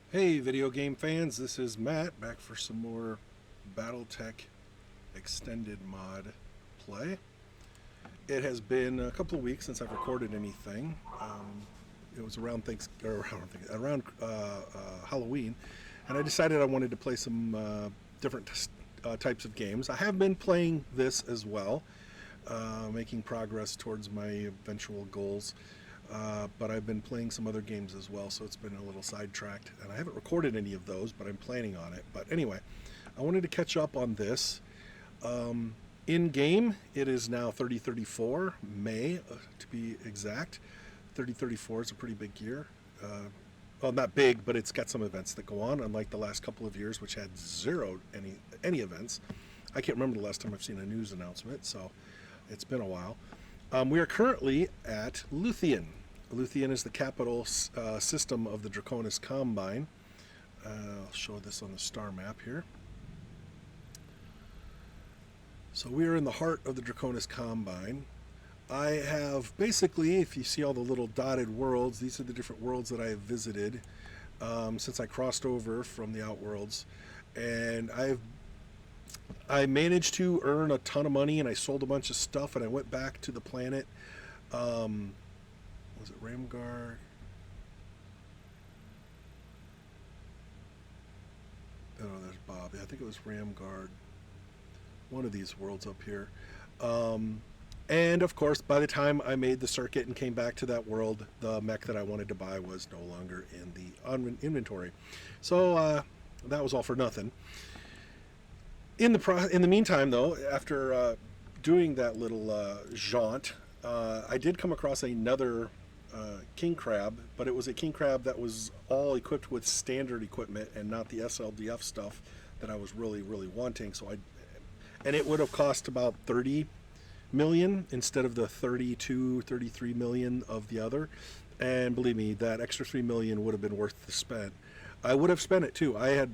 Hey, video game fans, this is Matt back for some more Battletech extended mod play. It has been a couple of weeks since I've recorded anything. It was around Halloween, and I decided I wanted to play some different types of games. I have been playing this as well, making progress towards my eventual goals. But I've been playing some other games as well, so it's been a little sidetracked. And I haven't recorded any of those, but I'm planning on it. But anyway, I wanted to catch up on this. In game, it is now 3034, May to be exact. 3034 is a pretty big year. Well, not big, but it's got some events that go on, unlike the last couple of years, which had zero any events. I can't remember the last time I've seen a news announcement, so it's been a while. We are currently at Luthien. Luthien is the capital system of the Draconis Combine. I'll show this on the star map here. So we are in the heart of the Draconis Combine. I have basically, if you see all the little dotted worlds, these are the different worlds that I have visited since I crossed over from the Outworlds. And I managed to earn a ton of money, and I sold a bunch of stuff, and I went back to the planet. Was it Ramgar? Oh, there's Bob. I think it was Ramgard. One of these worlds up here. And of course, by the time I made the circuit and came back to that world, the mech that I wanted to buy was no longer in the inventory. So that was all for nothing. In the meantime, though, after doing that little jaunt, I did come across another king crab, but it was a king crab that was all equipped with standard equipment and not the SLDF stuff that I was really wanting. And it would have cost about 30 million instead of the 32, 33 million of the other. And believe me, that extra 3 million would have been worth the spend. I would have spent it too. I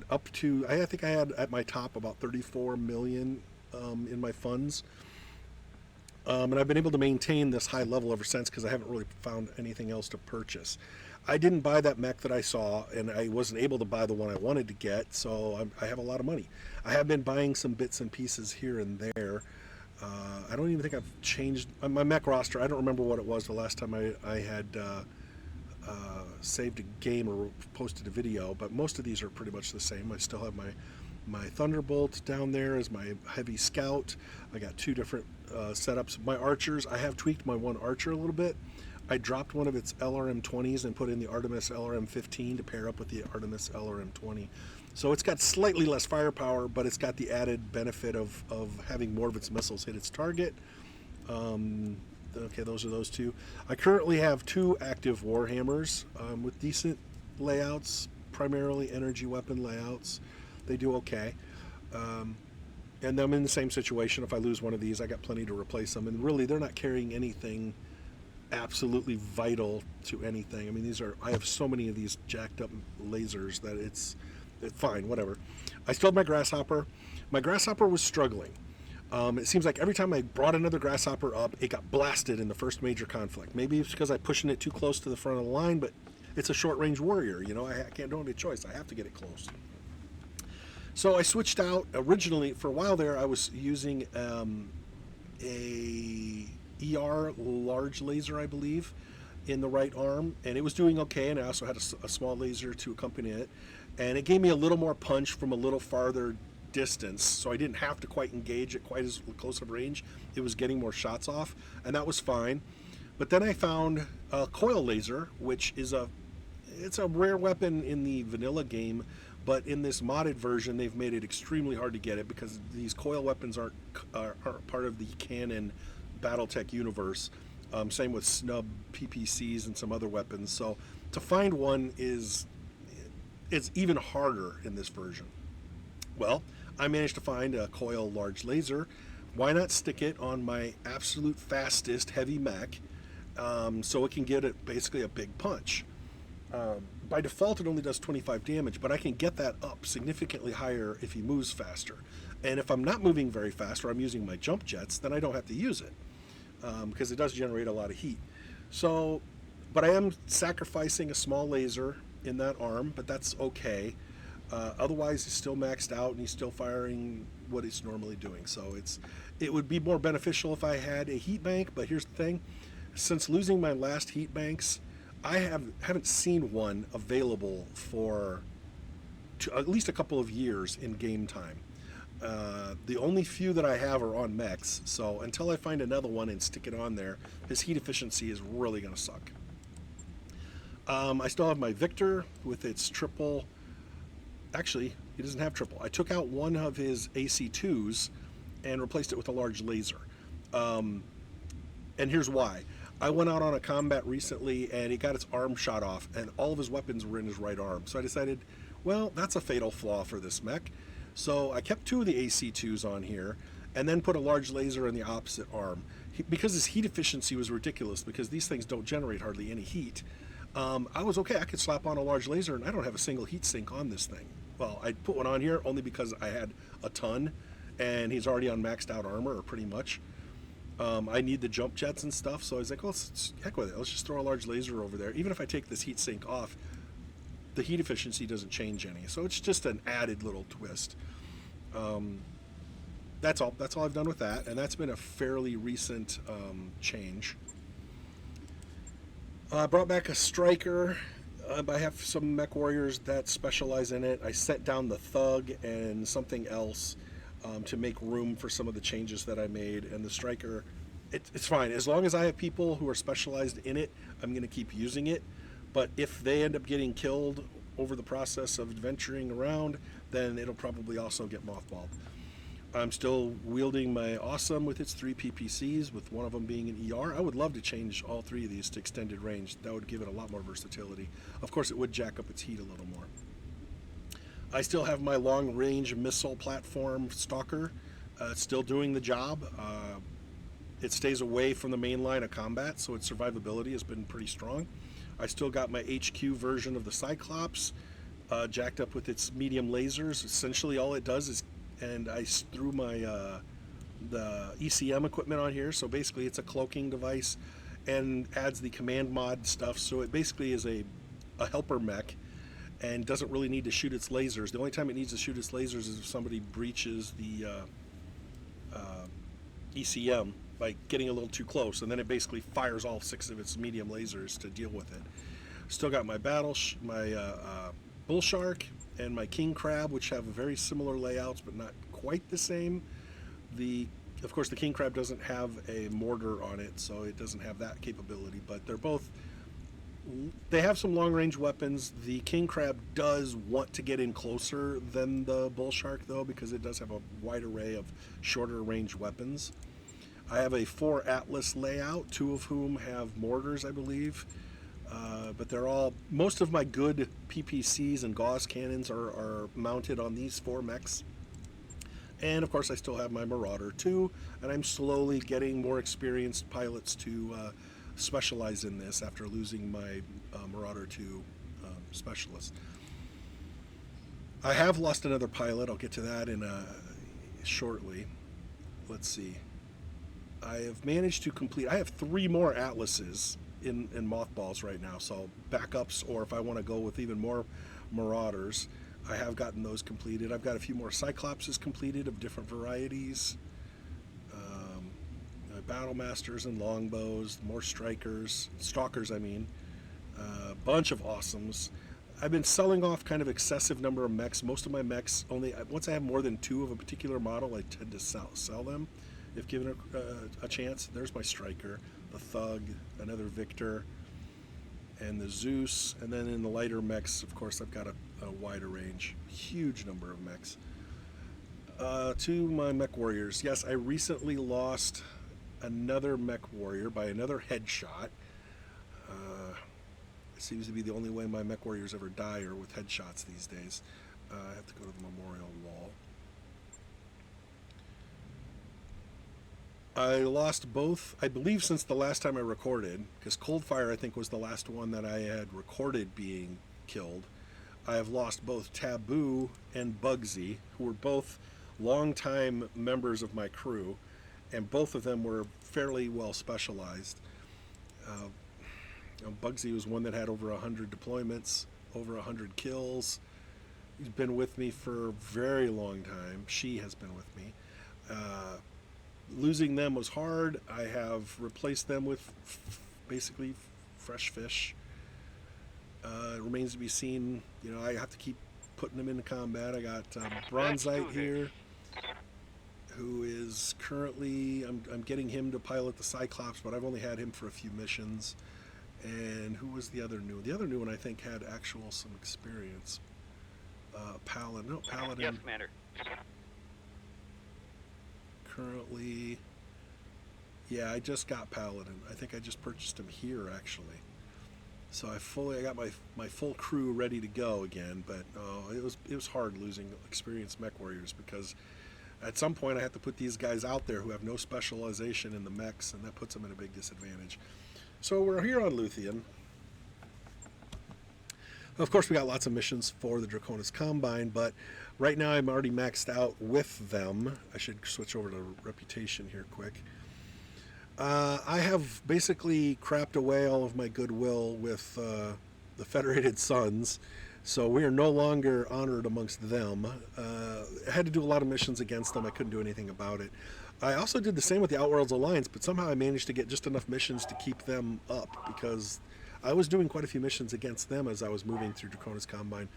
think I had at my top about 34 million in my funds. And I've been able to maintain this high level ever since because I haven't really found anything else to purchase. I didn't buy that mech that I saw, and I wasn't able to buy the one I wanted to get, so I have a lot of money. I have been buying some bits and pieces here and there. I don't even think I've changed my mech roster. I don't remember what it was the last time I had saved a game or posted a video, but most of these are pretty much the same. I still have my Thunderbolt down there as my heavy scout. I got two different setups. My archers, I have tweaked my one archer a little bit. I dropped one of its LRM-20s and put in the Artemis LRM-15 to pair up with the Artemis LRM-20. So it's got slightly less firepower, but it's got the added benefit of having more of its missiles hit its target. Okay, those are those two. I currently have two active Warhammers with decent layouts, primarily energy weapon layouts. They do okay. And I'm in the same situation. If I lose one of these, I got plenty to replace them. And really, they're not carrying anything absolutely vital to anything. I mean, I have so many of these jacked up lasers that it's fine, whatever. I still have my Grasshopper. My Grasshopper was struggling. It seems like every time I brought another Grasshopper up, it got blasted in the first major conflict. Maybe it's because I'm pushing it too close to the front of the line, but it's a short-range warrior. You know, I can't do any choice. I have to get it close. So I switched out. Originally, for a while there, I was using a ER large laser, I believe, in the right arm, and it was doing okay, and I also had a small laser to accompany it, and it gave me a little more punch from a little farther distance, so I didn't have to quite engage at quite as close of range. It was getting more shots off, and that was fine. But then I found a coil laser, which is it's a rare weapon in the vanilla game, but in this modded version, they've made it extremely hard to get it because these coil weapons aren't part of the canon Battletech universe. Same with snub PPCs and some other weapons. So to find one it's even harder in this version. Well, I managed to find a coil large laser. Why not stick it on my absolute fastest heavy mech so it can get basically a big punch? By default, it only does 25 damage, but I can get that up significantly higher if he moves faster. And if I'm not moving very fast or I'm using my jump jets, then I don't have to use it because it does generate a lot of heat. So, but I am sacrificing a small laser in that arm, but that's okay. Otherwise, he's still maxed out and he's still firing what he's normally doing. So it would be more beneficial if I had a heat bank. But here's the thing: since losing my last heat banks, I haven't seen one available for at least a couple of years in game time. The only few that I have are on mechs, so until I find another one and stick it on there, his heat efficiency is really going to suck. I still have my Victor with its triple. Actually, he doesn't have triple. I took out one of his AC2s and replaced it with a large laser. And here's why. I went out on a combat recently and he got its arm shot off, and all of his weapons were in his right arm. So I decided, well, that's a fatal flaw for this mech. So I kept two of the AC2s on here and then put a large laser in the opposite arm. Because his heat efficiency was ridiculous, because these things don't generate hardly any heat, I was okay. I could slap on a large laser and I don't have a single heat sink on this thing. Well, I put one on here only because I had a ton and he's already on maxed out armor, or pretty much. I need the jump jets and stuff, so I was like, well, heck with it. Let's just throw a large laser over there. Even if I take this heat sink off, the heat efficiency doesn't change any. So it's just an added little twist. That's all I've done with that, and that's been a fairly recent change. I brought back a striker. I have some mech warriors that specialize in it. I set down the thug and something else to make room for some of the changes that I made. And the striker, it's fine. As long as I have people who are specialized in it, I'm going to keep using it. But if they end up getting killed over the process of adventuring around, then it'll probably also get mothballed. I'm still wielding my Awesome with its 3 PPCs, with one of them being an ER. I would love to change all 3 of these to extended range. That would give it a lot more versatility. Of course, it would jack up its heat a little more. I still have my long-range missile platform Stalker. It's still doing the job. It stays away from the main line of combat, so its survivability has been pretty strong. I still got my HQ version of the Cyclops, jacked up with its medium lasers. Essentially all it does is, and I threw my the ECM equipment on here, so basically it's a cloaking device and adds the command mod stuff, so it basically is a helper mech and doesn't really need to shoot its lasers. The only time it needs to shoot its lasers is if somebody breaches the ECM by getting a little too close, and then it basically fires all 6 of its medium lasers to deal with it. Still got my bull shark and my king crab, which have very similar layouts but not quite the same. Of course, the king crab doesn't have a mortar on it, so it doesn't have that capability, but they have some long-range weapons. The king crab does want to get in closer than the bull shark, though, because it does have a wide array of shorter range weapons. I have a 4 Atlas layout, 2 of whom have mortars, I believe. But most of my good PPCs and Gauss cannons are mounted on these 4 mechs. And of course I still have my Marauder too, and I'm slowly getting more experienced pilots to specialize in this after losing my Marauder 2 specialist. I have lost another pilot. I'll get to that shortly. Let's see. I have managed to complete, I have 3 more Atlases in mothballs right now, so backups, or if I want to go with even more Marauders, I have gotten those completed. I've got a few more Cyclopses completed of different varieties, Battle Masters and Longbows, more Strikers, Stalkers I mean, a bunch of Awesomes. I've been selling off kind of excessive number of mechs. Most of my mechs, once I have more than 2 of a particular model, I tend to sell them if given a chance. There's my Striker, the Thug, another Victor, and the Zeus. And then in the lighter mechs, of course, I've got a wider range, huge number of mechs. To my mech warriors, yes, I recently lost another mech warrior by another headshot. It seems to be the only way my mech warriors ever die are with headshots these days. I have to go to the memorial wall. I lost both, I believe, since the last time I recorded, because Coldfire, I think, was the last one that I had recorded being killed. I have lost both Taboo and Bugsy, who were both longtime members of my crew, and both of them were fairly well specialized. Bugsy was one that had over 100 deployments. over 100 kills. He's been with me for a very long time. She has been with me. Losing them was hard. I have replaced them with basically fresh fish. It remains to be seen. I have to keep putting them into combat. I got Bronzite here, who is currently, I'm getting him to pilot the Cyclops, but I've only had him for a few missions. And who was the other new one? The other new one I think had actual some experience. Paladin. Yes, Commander. Currently, yeah, I just got Paladin. I think I just purchased him here actually. So I got my full crew ready to go again, but it was hard losing experienced mech warriors, because at some point I have to put these guys out there who have no specialization in the mechs, and that puts them at a big disadvantage. So we're here on Luthien. Of course, we got lots of missions for the Draconis Combine, but right now I'm already maxed out with them. I should switch over to reputation here quick. I have basically crapped away all of my goodwill with the Federated Sons, so we are no longer honored amongst them. I had to do a lot of missions against them. I couldn't do anything about it. I also did the same with the Outworlds Alliance, but somehow I managed to get just enough missions to keep them up, because I was doing quite a few missions against them as I was moving through Draconis Combine.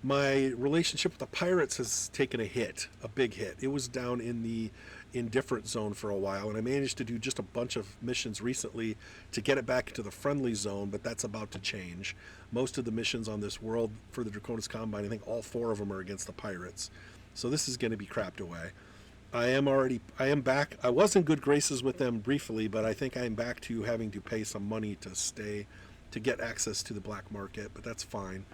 My relationship with the pirates has taken a hit, a big hit. It was down in the indifferent zone for a while, and I managed to do just a bunch of missions recently to get it back into the friendly zone, but that's about to change. Most of the missions on this world for the Draconis Combine, I think all 4 of them are against the pirates. So this is going to be crapped away. I am back. I was in good graces with them briefly, but I think I'm back to having to pay some money to get access to the black market, but that's fine.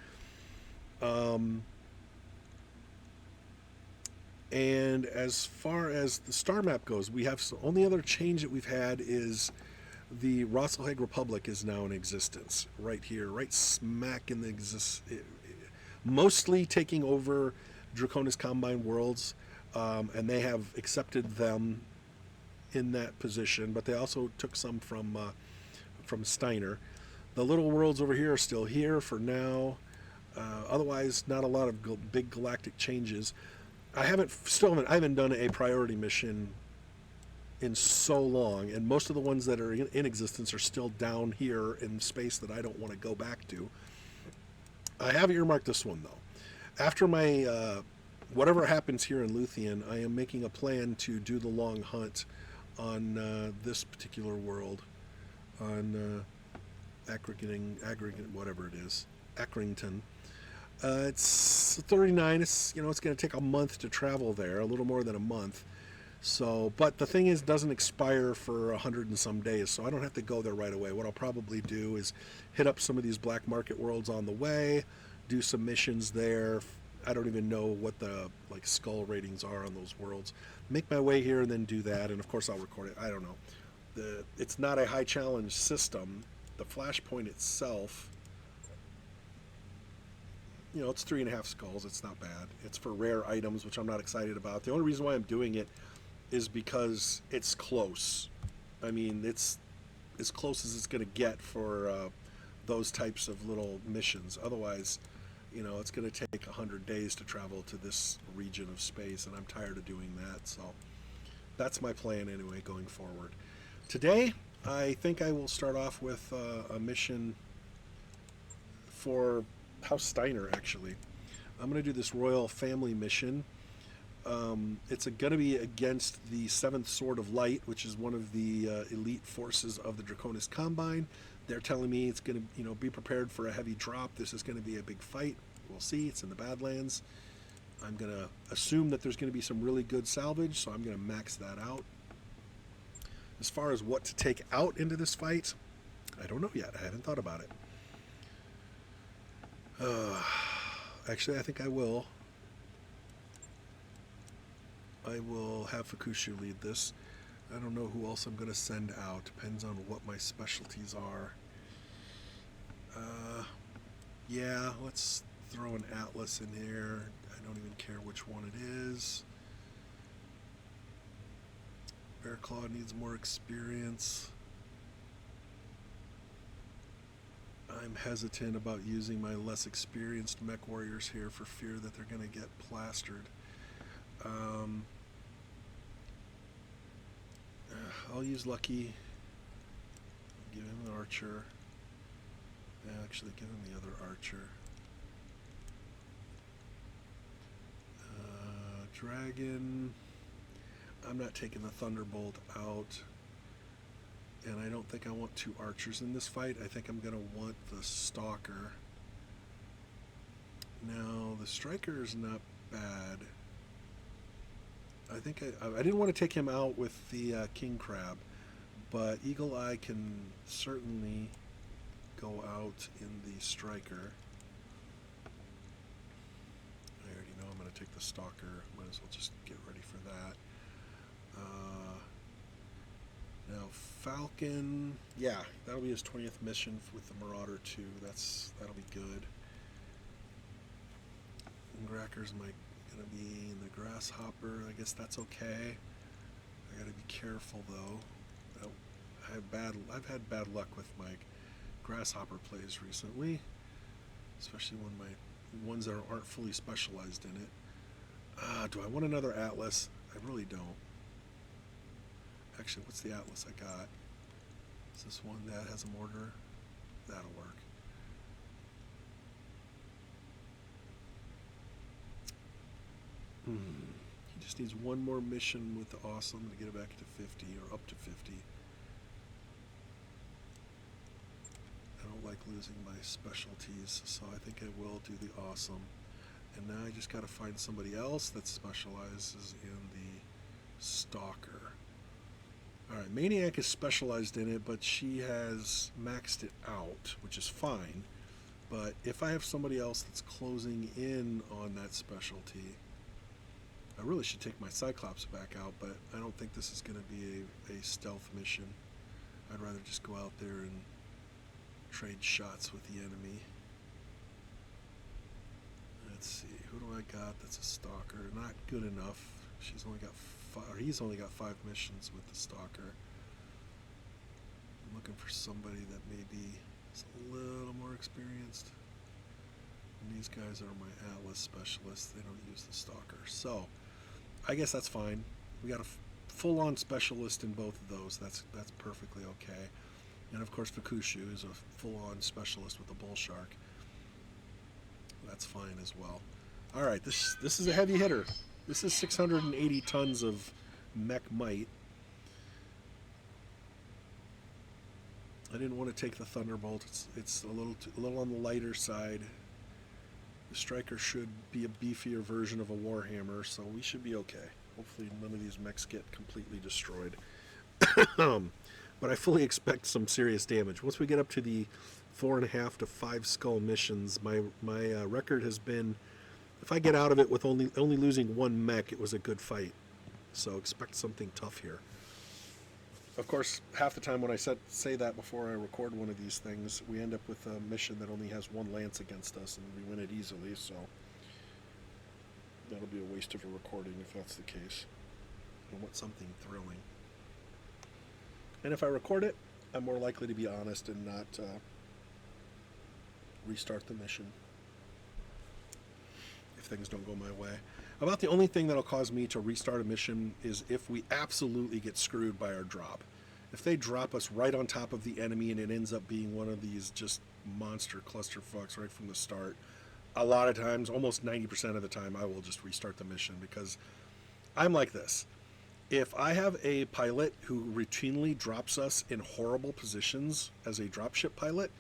And as far as the star map goes, we have the only other change that we've had is the Rosselhag Republic is now in existence right here, right smack in the mostly taking over Draconis Combine worlds, and they have accepted them in that position, but they also took some from Steiner. The little worlds over here are still here for now. Otherwise, not a lot of big galactic changes. I haven't done a priority mission in so long, and most of the ones that are in existence are still down here in space that I don't want to go back to. I have earmarked this one though. After my whatever happens here in Luthien, I am making a plan to do the long hunt on this particular world, on Aggregate, whatever it is, Accrington. It's 39. It's going to take a month to travel there, a little more than a month. So, but the thing is, it doesn't expire for 100 and some days, so I don't have to go there right away. What I'll probably do is hit up some of these black market worlds on the way, do some missions there. I don't even know what the skull ratings are on those worlds. Make my way here and then do that, and of course I'll record it. I don't know. It's not a high challenge system. The flashpoint itself, it's 3.5 skulls. It's not bad. It's for rare items, which I'm not excited about. The only reason why I'm doing it is because it's close. I mean, it's as close as it's going to get for those types of little missions. Otherwise, it's going to take 100 days to travel to this region of space, and I'm tired of doing that. So that's my plan anyway going forward. Today, I think I will start off with a mission for House Steiner, actually. I'm going to do this Royal Family mission. It's going to be against the 7th Sword of Light, which is one of the elite forces of the Draconis Combine. They're telling me it's going to, be prepared for a heavy drop. This is going to be a big fight. We'll see. It's in the Badlands. I'm going to assume that there's going to be some really good salvage, so I'm going to max that out. As far as what to take out into this fight, I don't know yet. I haven't thought about it. Actually, I think I will. I will have Fukushu lead this. I don't know who else I'm going to send out. Depends on what my specialties are. Yeah, let's throw an Atlas in here. I don't even care which one it is. Bearclaw needs more experience. I'm hesitant about using my less experienced mech warriors here for fear that they're going to get plastered. I'll use Lucky. Give him an archer. Actually, give him the other archer. Dragon. I'm not taking the Thunderbolt out. And I don't think I want 2 archers in this fight. I think I'm going to want the Stalker. Now, the Striker is not bad. I think I didn't want to take him out with the King Crab, but Eagle Eye can certainly go out in the Striker. I already know I'm going to take the Stalker. Might as well just get ready for that. Now Falcon, yeah, that'll be his 20th mission with the Marauder 2. That'll be good. Gracker's gonna be in the Grasshopper. I guess that's okay. I gotta be careful though. I've had bad luck with my Grasshopper plays recently, especially when my ones that aren't fully specialized in it. Do I want another Atlas? I really don't. Actually, what's the Atlas I got? Is this one that has a mortar? That'll work. He just needs one more mission with the Awesome to get it back to 50, or up to 50. I don't like losing my specialties, so I think I will do the Awesome. And now I just got to find somebody else that specializes in the Stalker. Alright, Maniac is specialized in it, but she has maxed it out, which is fine. But if I have somebody else that's closing in on that specialty, I really should take my Cyclops back out, but I don't think this is going to be a stealth mission. I'd rather just go out there and trade shots with the enemy. Let's see, who do I got that's a Stalker? Not good enough. He's only got 5 missions with the Stalker. I'm looking for somebody that maybe is a little more experienced. And these guys are my Atlas specialists. They don't use the Stalker. So, I guess that's fine. We got a full-on specialist in both of those. That's perfectly okay. And of course, Fukushu is a full-on specialist with the Bull Shark. That's fine as well. All right, this is a heavy hitter. This is 680 tons of mech might. I didn't want to take the Thunderbolt. It's a little on the lighter side. The Striker should be a beefier version of a Warhammer, so we should be okay. Hopefully none of these mechs get completely destroyed. But I fully expect some serious damage. Once we get up to the 4.5 to 5 skull missions, my record has been, if I get out of it with only losing 1 mech, it was a good fight. So expect something tough here. Of course, half the time when I say that before I record one of these things, we end up with a mission that only has 1 lance against us, and we win it easily, so that'll be a waste of a recording if that's the case. I want something thrilling. And if I record it, I'm more likely to be honest and not restart the mission if things don't go my way. About the only thing that'll cause me to restart a mission is if we absolutely get screwed by our drop. If they drop us right on top of the enemy and it ends up being one of these just monster clusterfucks right from the start, a lot of times, almost 90% of the time, I will just restart the mission because I'm like this. If I have a pilot who routinely drops us in horrible positions as a dropship pilot,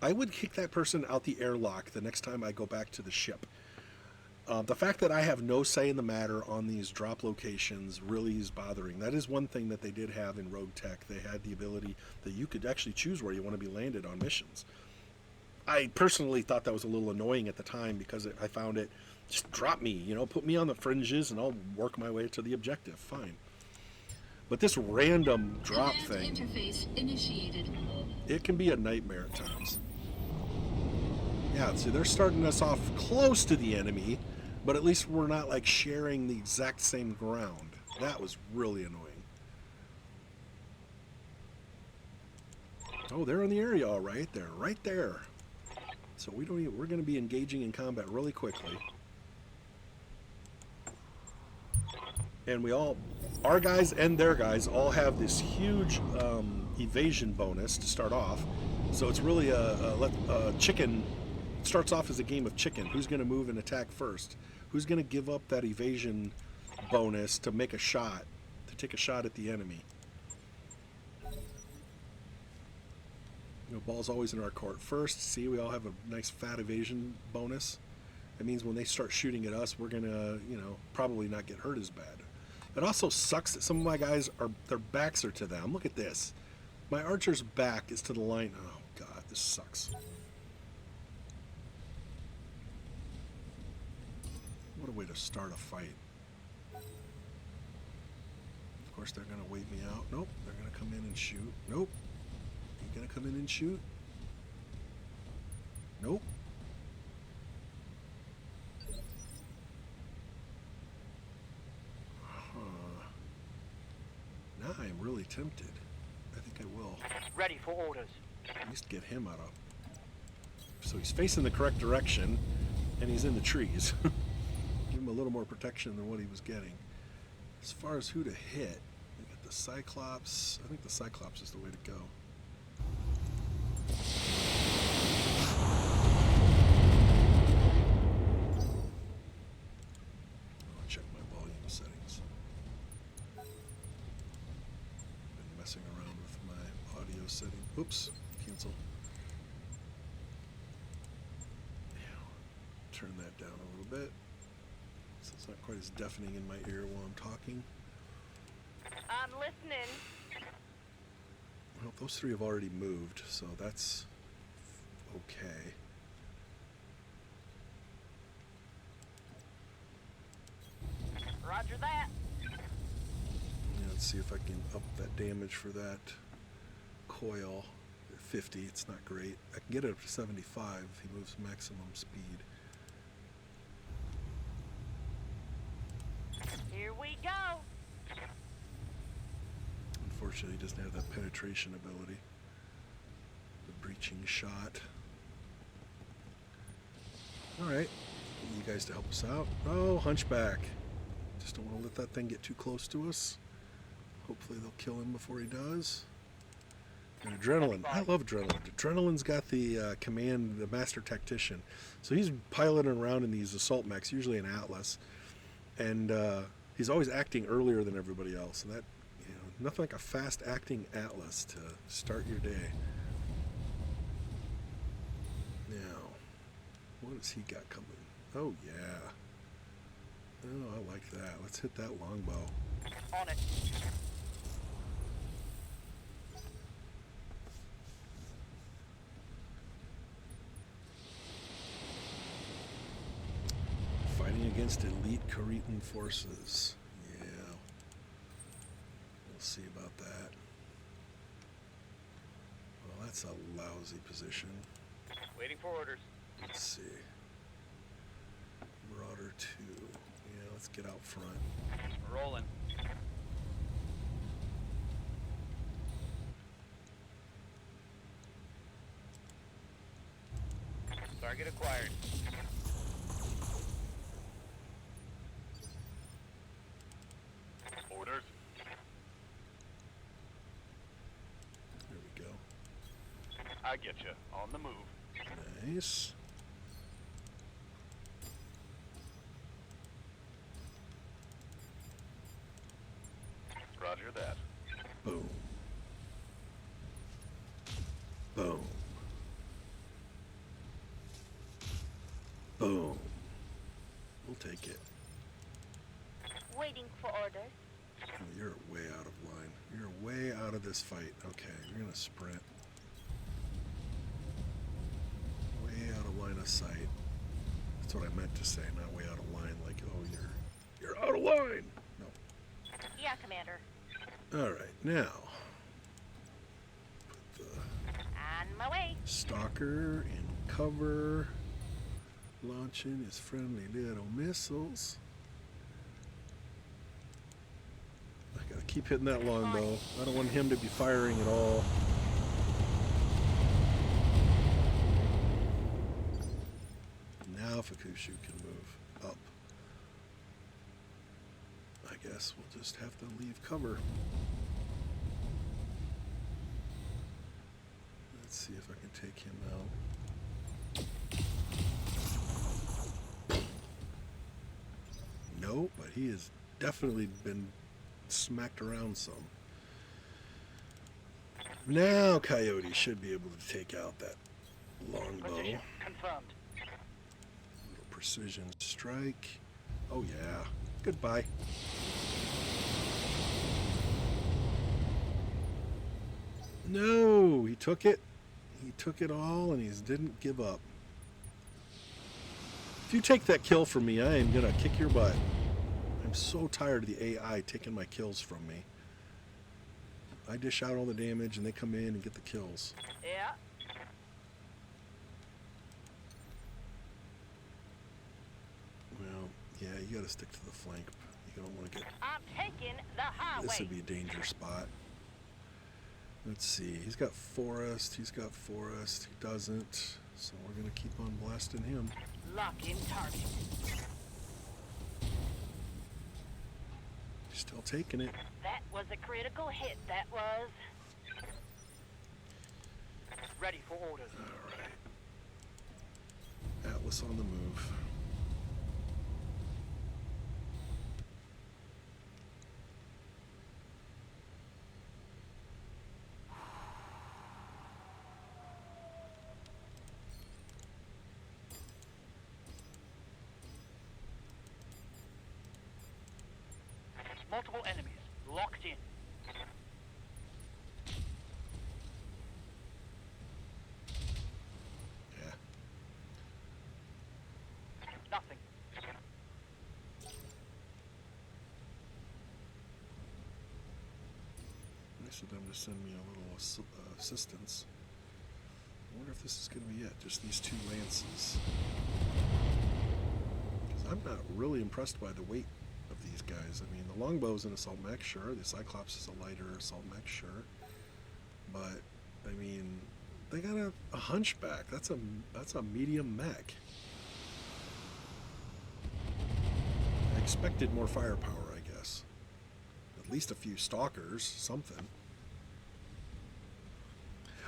I would kick that person out the airlock the next time I go back to the ship. The fact that I have no say in the matter on these drop locations really is bothering. That is one thing that they did have in Rogue Tech. They had the ability that you could actually choose where you want to be landed on missions. I personally thought that was a little annoying at the time because I found it, just drop me, put me on the fringes and I'll work my way to the objective. Fine. But this random drop thing, interface initiated. It can be a nightmare at times. Yeah, see, they're starting us off close to the enemy, but at least we're not like sharing the exact same ground. That was really annoying. Oh, they're in the area all right. They're right there. So we're going to be engaging in combat really quickly. And our guys and their guys all have this huge evasion bonus to start off. So it's really a chicken. It starts off as a game of chicken. Who's going to move and attack first? Who's going to give up that evasion bonus to make a shot, to take a shot at the enemy? You know, ball's always in our court first. See, we all have a nice fat evasion bonus. That means when they start shooting at us, we're going to, you know, probably not get hurt as bad. It also sucks that some of my guys their backs are to them. Look at this. My archer's back is to the line. Oh God, this sucks. What a way to start a fight. Of course, they're going to wait me out. Nope, they're going to come in and shoot. Nope. You going to come in and shoot? Nope. Now I am really tempted. I think I will. Ready for orders. At least get him out of. So he's facing the correct direction, and he's in the trees. Give him a little more protection than what he was getting. As far as who to hit, we got the Cyclops. I think the Cyclops is the way to go. I'll check my volume settings. Been messing around with my audio setting. Oops, cancel. Turn that down a little bit so it's not quite as deafening in my ear while I'm talking. I'm listening. Well, those three have already moved, so that's okay. Roger that. Yeah, let's see if I can up that damage for that coil. 50, it's not great. I can get it up to 75 if he moves maximum speed. Here we go. Unfortunately, he doesn't have that penetration ability. The breaching shot. Alright, you guys to help us out. Oh, Hunchback. Just don't want to let that thing get too close to us. Hopefully they'll kill him before he does. And Adrenaline. I love Adrenaline. Adrenaline's got the command, the master tactician. So he's piloting around in these assault mechs, usually an Atlas. And he's always acting earlier than everybody else. And that, you know, nothing like a fast acting Atlas to start your day. Now, what has he got coming? Oh, yeah. Oh, I like that. Let's hit that longbow. On it. Fighting against elite Cretan forces. Yeah. We'll see about that. Well, that's a lousy position. Waiting for orders. Let's see. Marauder 2. Yeah, let's get out front. Rolling. Target acquired. Orders. There we go. I get you. On the move. Nice. Roger that. Boom. Boom. Boom. We'll take it. Waiting for orders. Oh, you're way out of line. You're way out of this fight. Okay, you're gonna sprint. Way out of line of sight. That's what I meant to say, not way out of line. Like, oh, you're out of line. No. Yeah, Commander. All right, now put the On my way. stalker in cover, launching his friendly little missiles. I gotta keep hitting that longbow. I don't want him to be firing at all. Now Fukushu can move up. I guess we'll just have to leave cover. Let's see if I can take him out. No, but he has definitely been smacked around some. Now Coyote should be able to take out that longbow. Position confirmed. Little precision strike. Oh yeah. Goodbye. No, he took it. He took it all and he didn't give up. If you take that kill from me, I am gonna kick your butt. I'm so tired of the AI taking my kills from me. I dish out all the damage and they come in and get the kills. Yeah. Well, yeah, you gotta stick to the flank. You don't want to get... I'm taking the highway. This would be a danger spot. Let's see. He's got forest. He's got forest. He doesn't. So we're going to keep on blasting him. Lock in target. Still taking it. That was a critical hit. That was. Ready for orders. All right. Atlas on the move. Multiple enemies locked in. Yeah. Nothing. Nice of them to send me a little assistance. I wonder if this is going to be it. Just these two lances. Because I'm not really impressed by the weight of these guys. I mean, the longbow's an assault mech, sure. The Cyclops is a lighter assault mech, sure. But I mean, they got a hunchback. That's a medium mech. I expected more firepower, I guess. At least a few stalkers, something.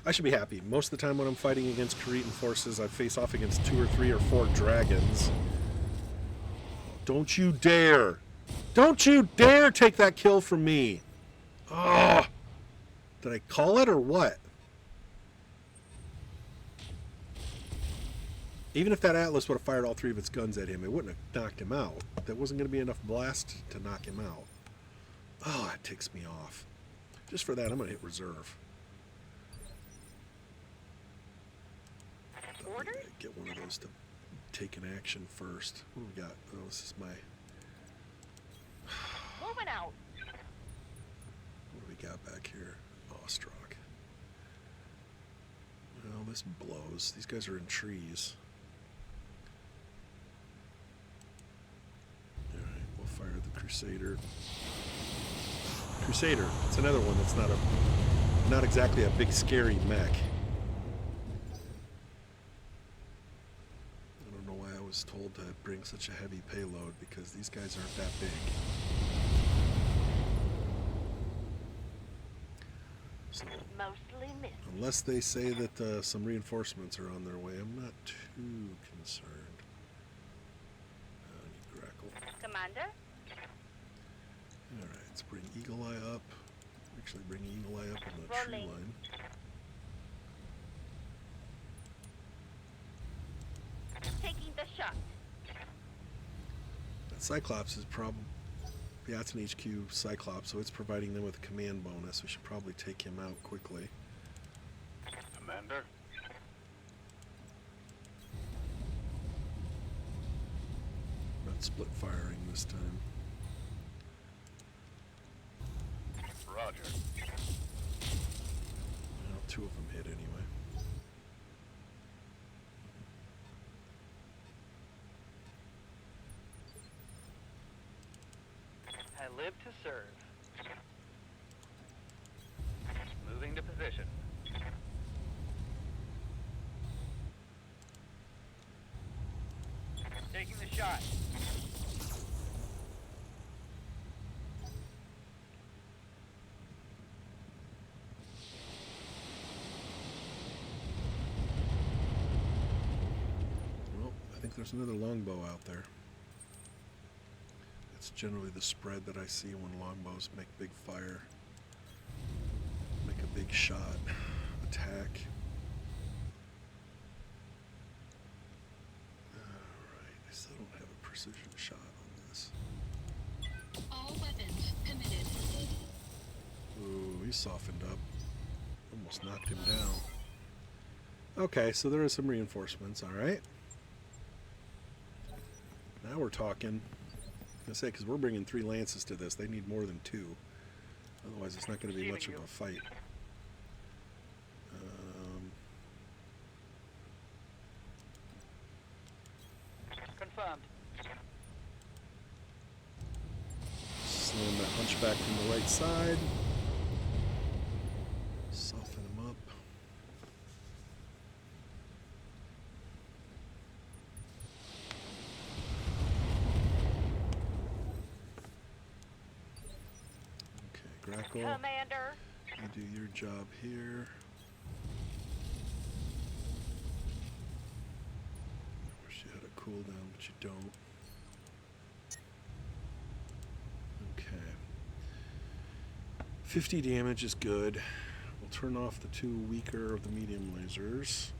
I should be happy. Most of the time when I'm fighting against Cretan forces, I face off against 2 or 3 or 4 dragons. Don't you dare! Don't you dare take that kill from me! Ugh! Did I call it or what? Even if that Atlas would have fired all 3 of its guns at him, it wouldn't have knocked him out. There wasn't going to be enough blast to knock him out. Oh, that ticks me off. Just for that, I'm going to hit reserve. Orders? Get one of those to take an action first. What do we got? Oh, this is my... Moving out. What do we got back here? Ostrock. Well, this blows. These guys are in trees. Alright, we'll fire the Crusader. Crusader. It's another one that's not exactly a big scary mech. I don't know why I was told to bring such a heavy payload, because these guys aren't that big. So, Mostly missed. unless they say that some reinforcements are on their way, I'm not too concerned. I need Grackle. Commander? Alright, let's bring Eagle Eye up. Actually, bring Eagle Eye up on the tree Rolling. line. Taking the shot. That Cyclops is probably... Yeah, it's an HQ Cyclops, so it's providing them with a command bonus. We should probably take him out quickly. Commander. Not split firing this time. Roger. Well, 2 of them hit anyway. I live to serve. Moving to position. Taking the shot. Well, I think there's another longbow out there. It's generally the spread that I see when longbows make big fire. Make a big shot. Attack. Alright, I still don't have a precision shot on this. All weapons committed. Ooh, he softened up. Almost knocked him down. Okay, so there are some reinforcements, alright. Now we're talking. I say, because we're bringing 3 lances to this. They need more than 2. Otherwise, it's not going to be much of a fight. Confirmed. Slam that hunchback from the right side. Soften him up. Okay, Grackle, Commander. you do your job here. I wish you had a cooldown, but you don't. Okay. 50 damage is good. We'll turn off the 2 weaker of the medium lasers.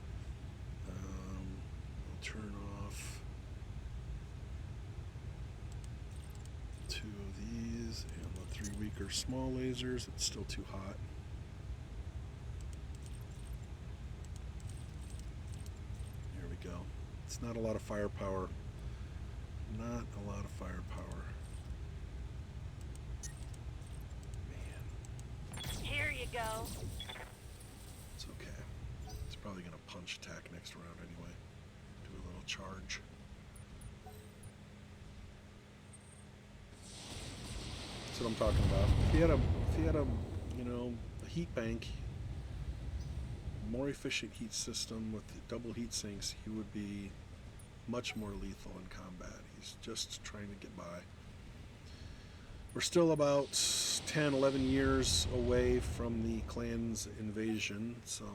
We'll turn off 2 of these and the 3 weaker small lasers. It's still too hot. There we go. It's not a lot of firepower. Not a lot of firepower. Man. Here you go. It's okay. It's probably going to punch attack next round anyway. Do a little charge. That's what I'm talking about. If he had a, you know, a heat bank, more efficient heat system with double heat sinks, he would be much more lethal in combat. He's just trying to get by. We're still about 10, 11 years away from the clan's invasion, so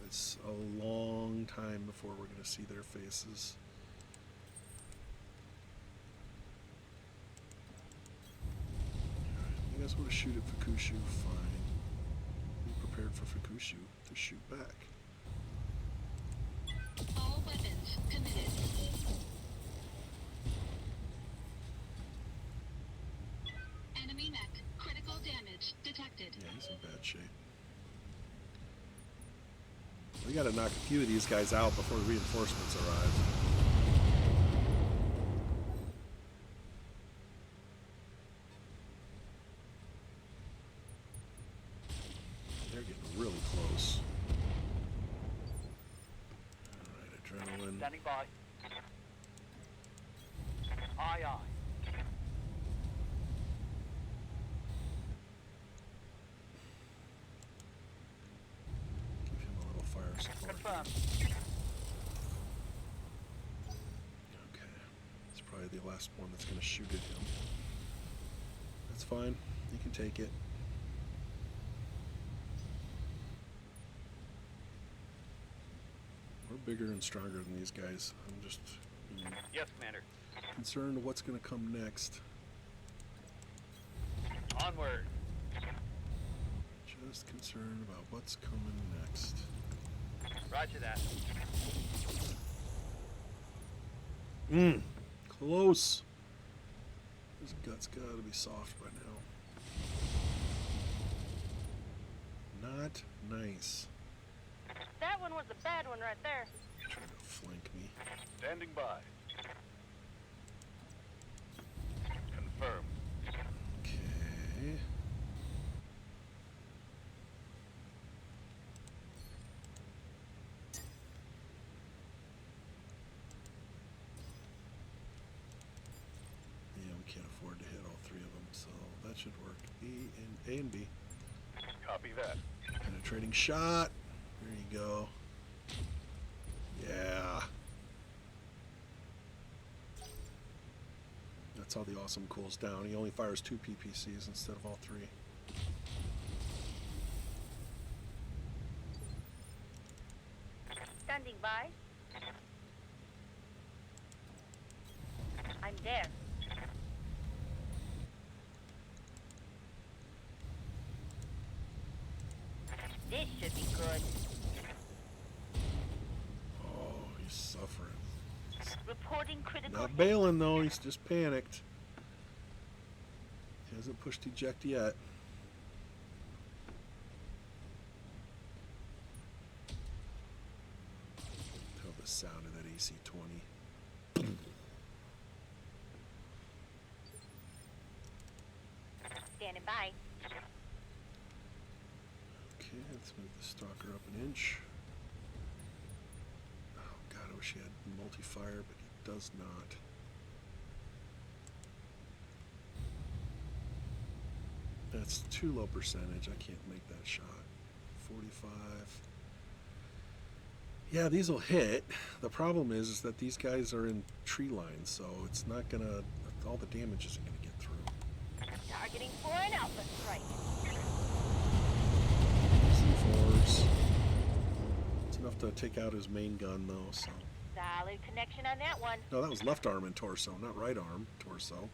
it's a long time before we're going to see their faces. You guys want to shoot at Fukushu? Fine. Be prepared for Fukushu to shoot back. All weapons committed. Enemy mech. Critical damage detected. Yeah, he's in bad shape. We got to knock a few of these guys out before reinforcements arrive. They're getting really close. Alright, adrenaline. Standing by. Aye, aye. Give him a little fire support. Confirmed. Okay. It's probably the last one that's going to shoot at him. That's fine. You can take it. We're bigger and stronger than these guys. I'm just Yes, Commander. concerned what's going to come next. Onward. Just concerned about what's coming next. Roger that. Close. His gut's got to be soft by now. Not nice. That one was a bad one right there. Trying to flank me. Standing by. Confirmed. Okay. Yeah, we can't afford to hit all 3 of them, so that should work. A and B. Copy that. Penetrating shot. There you go. Yeah. That's how the awesome cools down. He only fires 2 PPCs instead of all 3. Standing by. I'm there. This should be good. Oh, he's suffering. Reporting critical. Not bailing though, he's just panicked. He hasn't pushed eject yet. Tell the sound of that AC-20. Standing by. Okay, let's move the stalker up an inch. Oh god, I wish he had multi-fire, but he does not. That's too low percentage. I can't make that shot. 45. Yeah, these will hit. The problem is that these guys are in tree lines, so it's not gonna. All the damage isn't gonna get through. Targeting for an alpha strike. C4s. It's enough to take out his main gun, though. So. Solid connection on that one. No, that was left arm and torso, not right arm, torso.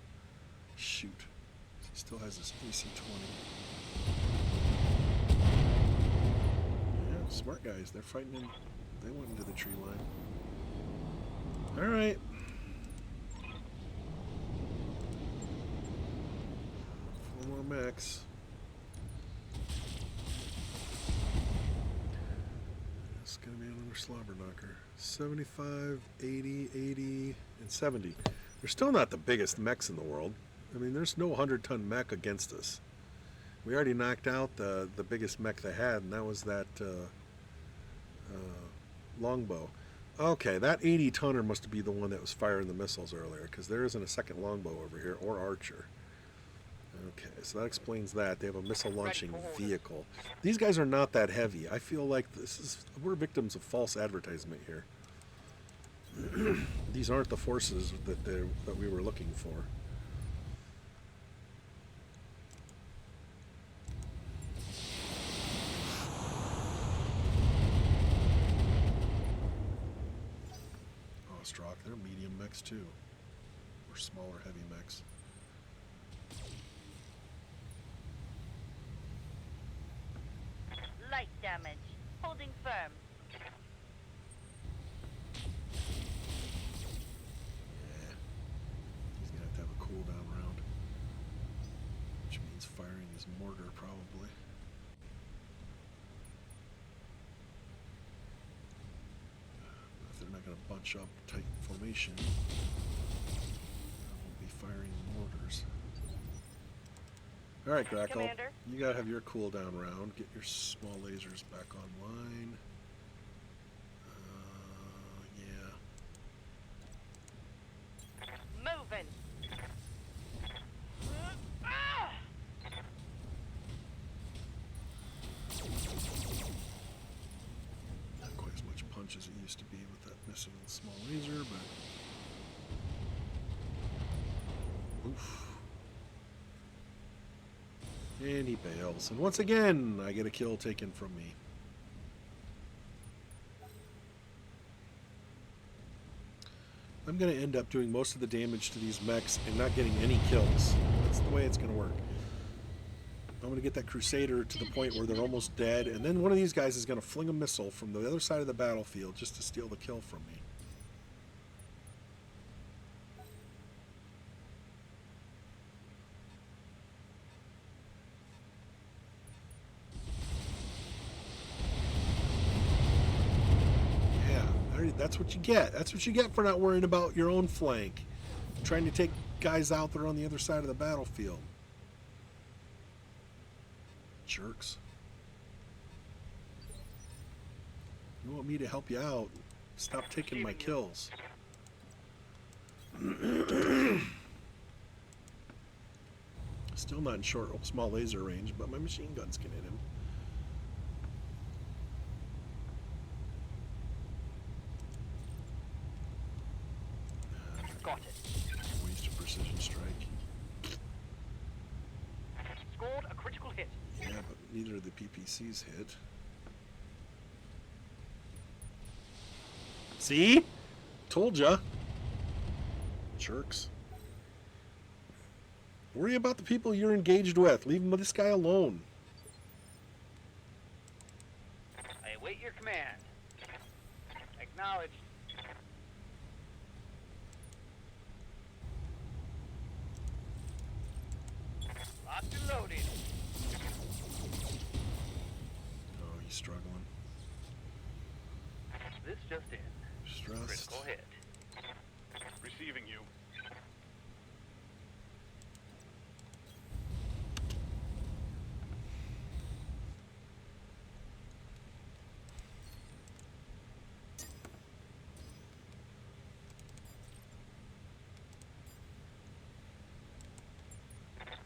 Shoot. He still has his AC-20. Yeah, smart guys. They're fighting in. They went into the tree line. All right. Four more mechs. It's going to be another slobber knocker. 75, 80, 80, and 70. They're still not the biggest mechs in the world. I mean, there's no 100-ton mech against us. We already knocked out the biggest mech they had, and that was that longbow. Okay, that 80-tonner must be the one that was firing the missiles earlier, because there isn't a second longbow over here, or archer. Okay, so that explains that. They have a missile launching vehicle. These guys are not that heavy. I feel like we're victims of false advertisement here. These aren't the forces that we were looking for. Oh, Strock, they're medium mechs too. Or smaller heavy mechs. Light damage. Holding firm. Yeah. He's gonna have a cooldown round. Which means firing his mortar probably. If they're not gonna bunch up tight formation, I won't be firing mortars. Alright, Grackle. Commander. You gotta have your cooldown round. Get your small lasers back online. Yeah. Moving. Ah! Not quite as much punch as it used to be with that missing small laser, but... Oof. And he bails. And once again, I get a kill taken from me. I'm going to end up doing most of the damage to these mechs and not getting any kills. That's the way it's going to work. I'm going to get that Crusader to the point where they're almost dead, and then one of these guys is going to fling a missile from the other side of the battlefield just to steal the kill from me. That's what you get. That's what you get for not worrying about your own flank. Trying to take guys out there on the other side of the battlefield. Jerks. You want me to help you out? Stop taking my kills. Still not in small laser range, but my machine guns can hit him. Got it. Waste of precision strike. Scored a critical hit. Yeah, but neither of the PPCs hit. See? Told ya. Jerks. Worry about the people you're engaged with. Leave this guy alone. I await your command. Acknowledged. Locked and loaded. Oh, he's struggling. This just in. Stressed. Critical hit. Receiving you.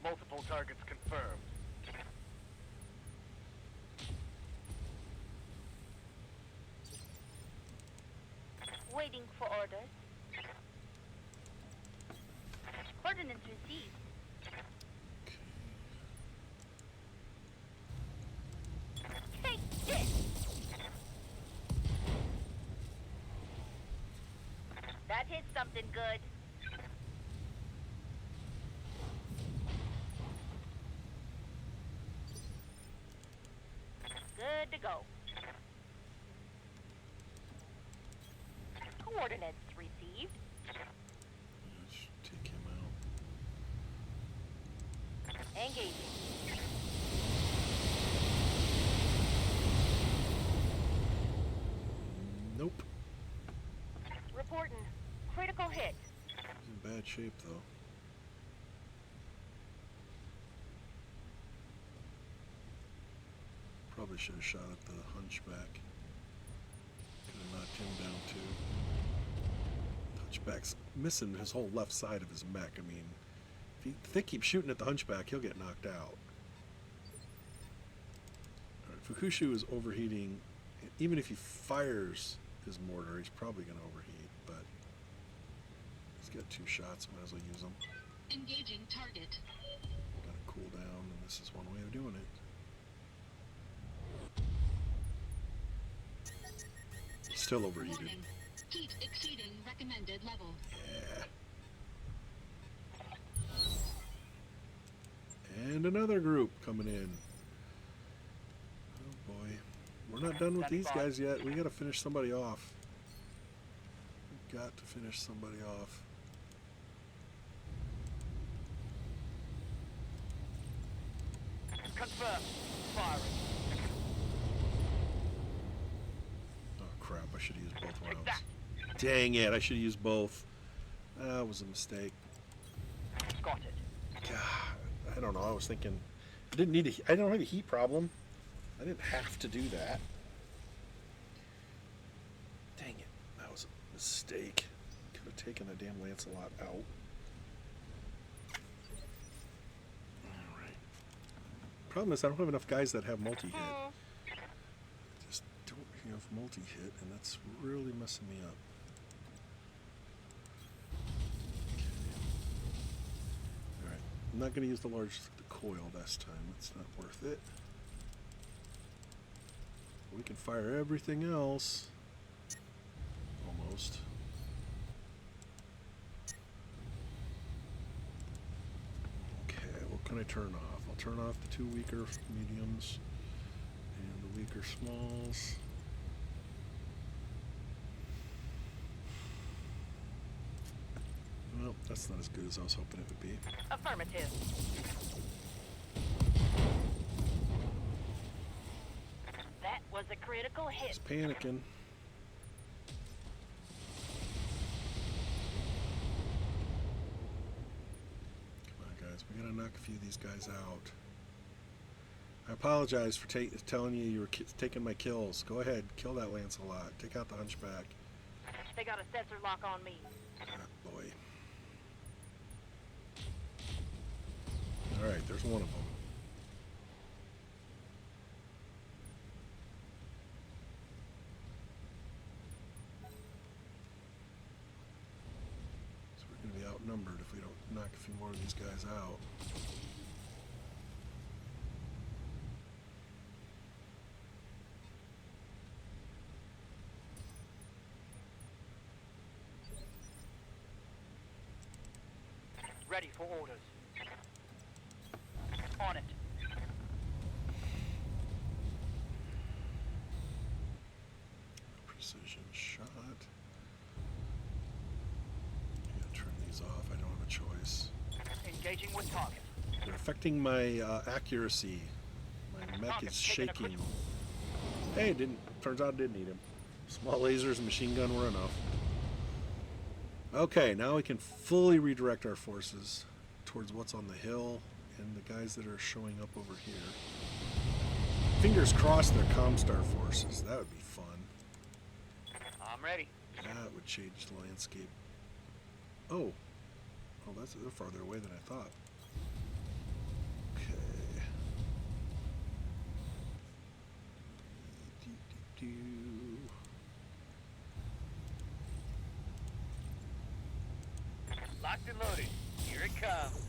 Multiple targets confirmed. Waiting for orders. Coordinates received. Take this! That hit something good. Good to go. Coordinates received. Let's take him out. Engaging. Nope. Reporting. Critical hit. He's in bad shape, though. Probably should have shot at the hunchback. Could have knocked him down, too. Hunchback's missing his whole left side of his mech. I mean, if they keep shooting at the hunchback, he'll get knocked out. Alright, Fukushu is overheating. Even if he fires his mortar, he's probably going to overheat, but he's got 2 shots, might as well use them. Engaging target. Gotta cool down, and this is one way of doing it. Still overheated. Warning. Heat exceeding recommended level. Yeah. And another group coming in. Oh boy. We're not done with these guys yet. We gotta finish somebody off. We've got to finish somebody off. Confirmed. Firing. Oh crap, I should have used both rounds. Dang it, I should have used both. That was a mistake. Got it. God, I don't know, I was thinking I didn't need I don't have a heat problem. I didn't have to do that. Dang it, that was a mistake. Could have taken the damn Lancelot out. Alright. Problem is I don't have enough guys that have multi-hit. Just don't have multi-hit, and that's really messing me up. Alright, I'm not going to use the coil this time. It's not worth it. We can fire everything else. Almost. Okay, what can I turn off? I'll turn off the 2 weaker mediums and the weaker smalls. Well, that's not as good as I was hoping it would be. Affirmative. That was a critical hit. He's panicking. Come on, guys. We gotta knock a few of these guys out. I apologize for telling you were taking my kills. Go ahead, kill that Lancelot. Take out the hunchback. They got a sensor lock on me. Ah, boy. Alright, there's one of them. So we're going to be out outnumbered if we don't knock a few more of these guys out. Ready for orders. On it. Precision shot. I gotta turn these off. I don't have a choice. Engaging with target. They're affecting my accuracy. My mech is shaking. Hey, it didn't. Turns out I did need him. Small lasers and machine gun were enough. Okay, now we can fully redirect our forces towards what's on the hill and the guys that are showing up over here. Fingers crossed they're Comstar forces. That would be fun. I'm ready. That would change the landscape. Oh. Oh, they're farther away than I thought. Okay. Locked and loaded. Here it comes.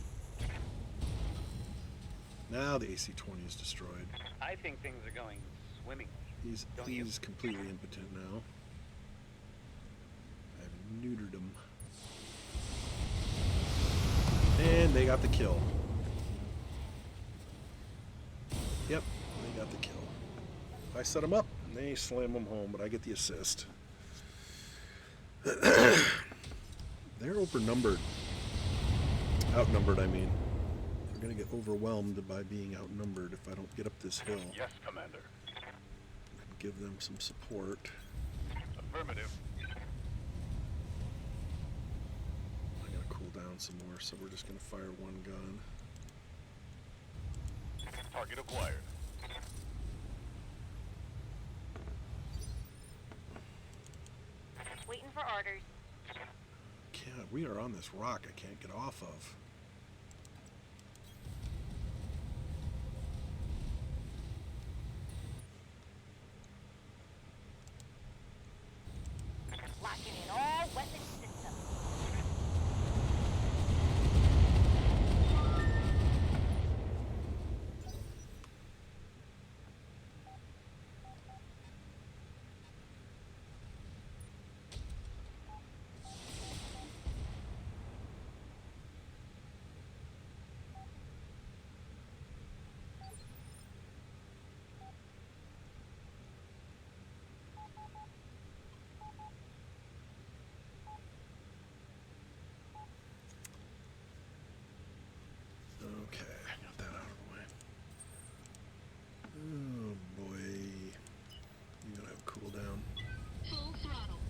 Now the AC-20 is destroyed. I think things are going swimmingly. Don't you? He's completely impotent now. I've neutered him. And they got the kill. Yep, they got the kill. I set them up, and they slam them home, but I get the assist. They're overnumbered. Outnumbered, I mean. They're going to get overwhelmed by being outnumbered if I don't get up this hill. Yes, Commander. Give them some support. Affirmative. I gotta cool down some more, so we're just gonna fire one gun. Target acquired. Waiting for orders. We are on this rock I can't get off of. Locking in all weapon systems. Okay, got that out of the way. Oh boy. You gotta have a cooldown. Full throttle.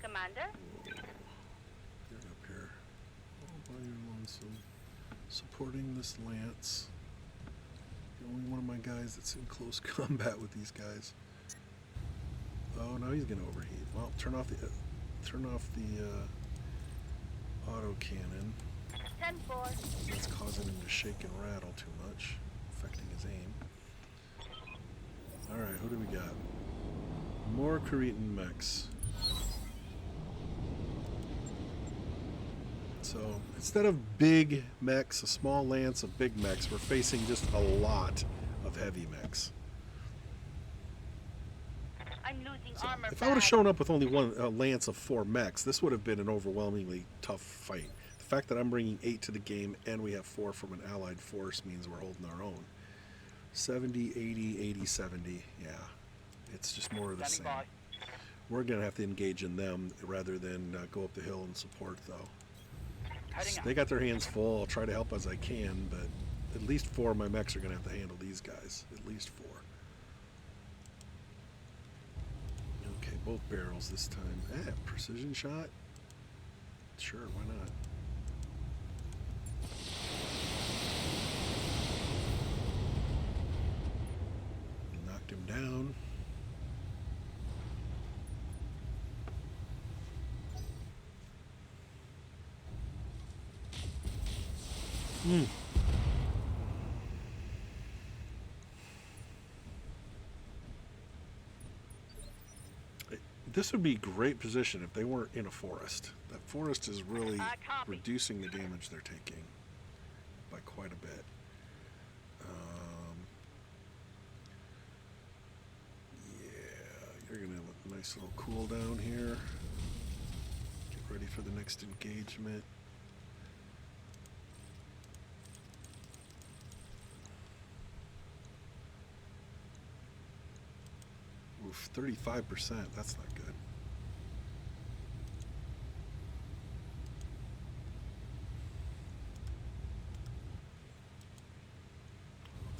Commander? Get up here. All by your lonesome. Supporting this lance. The only one of my guys that's in close combat with these guys. Oh, now he's gonna overheat. Well, turn off the auto cannon. 10-4. That's causing him to shake and rattle too much, affecting his aim. Alright, who do we got? More Cretan mechs. So, instead of big mechs, a small lance of big mechs, we're facing just a lot of heavy mechs. I'm losing So, armor if I would have back. shown up with only one lance of 4 mechs, this would have been an overwhelmingly tough fight. The fact that I'm bringing 8 to the game and we have 4 from an allied force means we're holding our own. 70, 80, 80, 70. Yeah, it's just more of the same. Standing by. We're going to have to engage in them rather than go up the hill and support, though. Heading out. They got their hands full. I'll try to help as I can, but at least 4 of my mechs are going to have to handle these guys. At least 4. Okay, both barrels this time. Precision shot? Sure, why not? Knocked him down. This would be great position if they weren't in a forest. That forest is really Copy. reducing the damage they're taking by quite a bit. Yeah, you're gonna have a nice little cooldown here. Get ready for the next engagement. Oof, 35%. That's not good.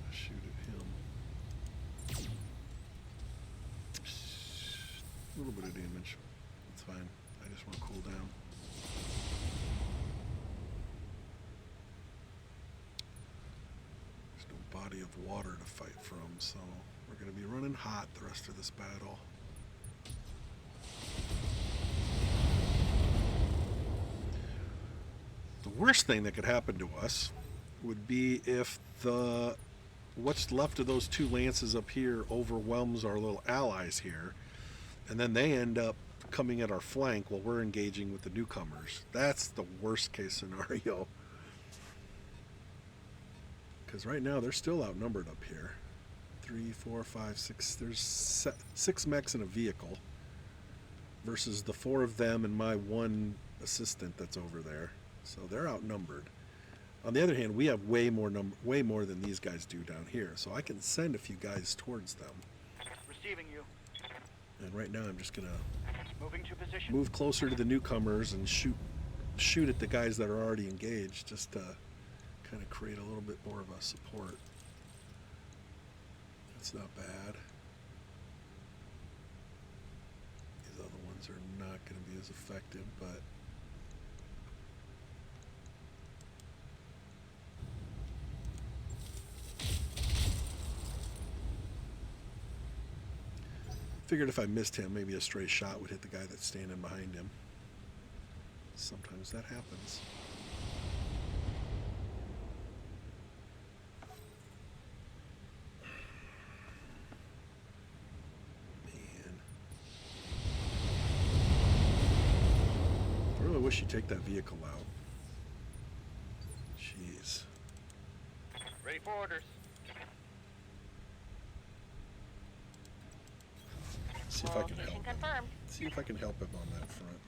I'll shoot at him. A little bit of damage. That's fine. I just want to cool down. There's no body of water to fight from, so we're going to be running hot the rest of this battle. The worst thing that could happen to us would be if what's left of those two lances up here overwhelms our little allies here, and then they end up coming at our flank while we're engaging with the newcomers. That's the worst case scenario. Because right now they're still outnumbered up here. 3, 4, 5, 6. There's 6 mechs in a vehicle versus the 4 of them and my 1 assistant that's over there. So they're outnumbered. On the other hand, we have way more than these guys do down here. So I can send a few guys towards them. Receiving you. And right now I'm just gonna Moving to position. move closer to the newcomers and shoot at the guys that are already engaged, just to kind of create a little bit more of a support. That's not bad. These other ones are not going to be as effective, but figured if I missed him, maybe a stray shot would hit the guy that's standing behind him. Sometimes that happens. Man. I really wish you'd take that vehicle out. Jeez. Ready for orders. See if I can help Location him. confirmed. See if I can help him on that front.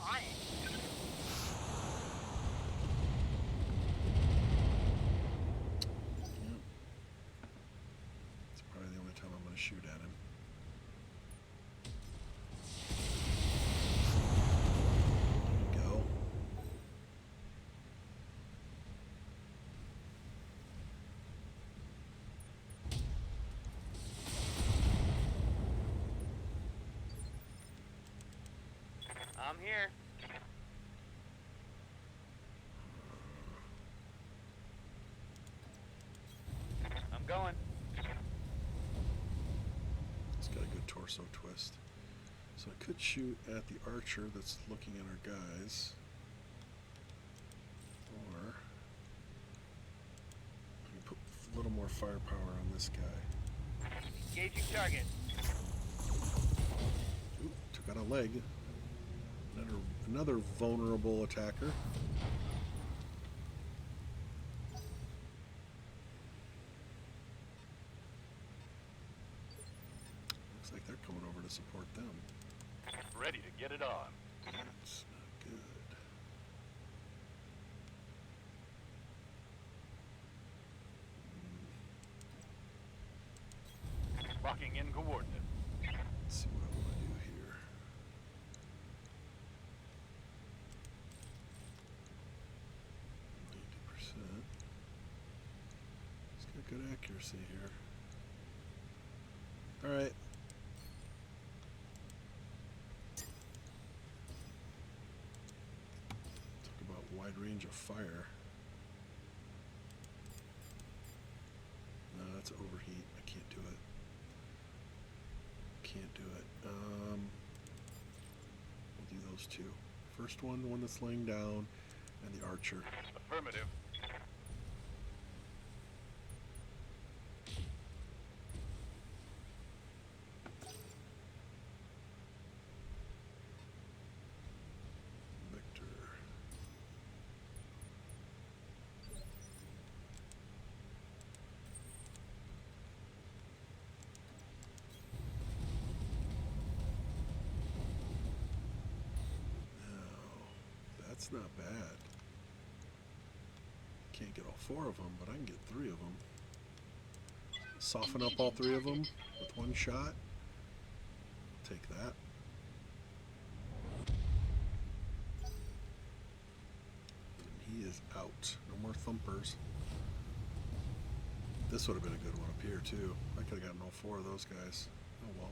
On it. Yep. It's probably the only time I'm going to shoot at him. There you go. I'm here. I'm going. It's got a good torso twist. So I could shoot at the archer that's looking at our guys. Or I can put a little more firepower on this guy. Engaging target. Oop, took out a leg. Another vulnerable attacker. Looks like they're coming over to support them. Ready to get it on. That's not good. Locking in coordinates. Let's see what I want to do here. It's got good accuracy here. All right. Talk about wide range of fire. No, that's overheat. I can't do it. Can't do it. those two. First one, the one that's laying down, and the archer. Affirmative. Victor. That's not bad. Can't get all 4 of them, but I can get 3 of them. Soften up all 3 of them with one shot. Take that. And he is out. No more thumpers. This would have been a good one up here too. I could have gotten all 4 of those guys. Oh well.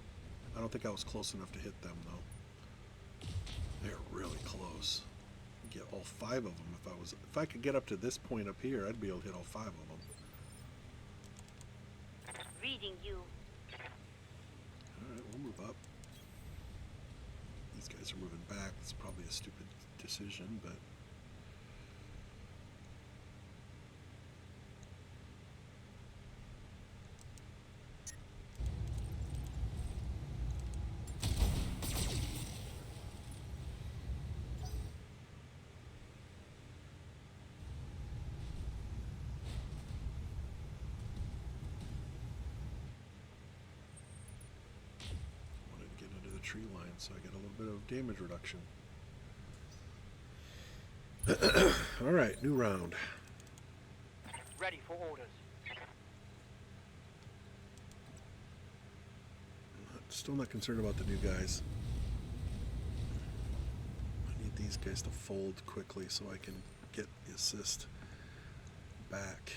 I don't think I was close enough to hit them though. They're really close. Get all 5 of them if I could get up to this point up here, I'd be able to hit all 5 of them. Reading you. Alright, we'll move up. These guys are moving back. It's probably a stupid decision, but tree line, so I get a little bit of damage reduction. Alright, new round. Ready for orders. Still not concerned about the new guys. I need these guys to fold quickly so I can get the assist back.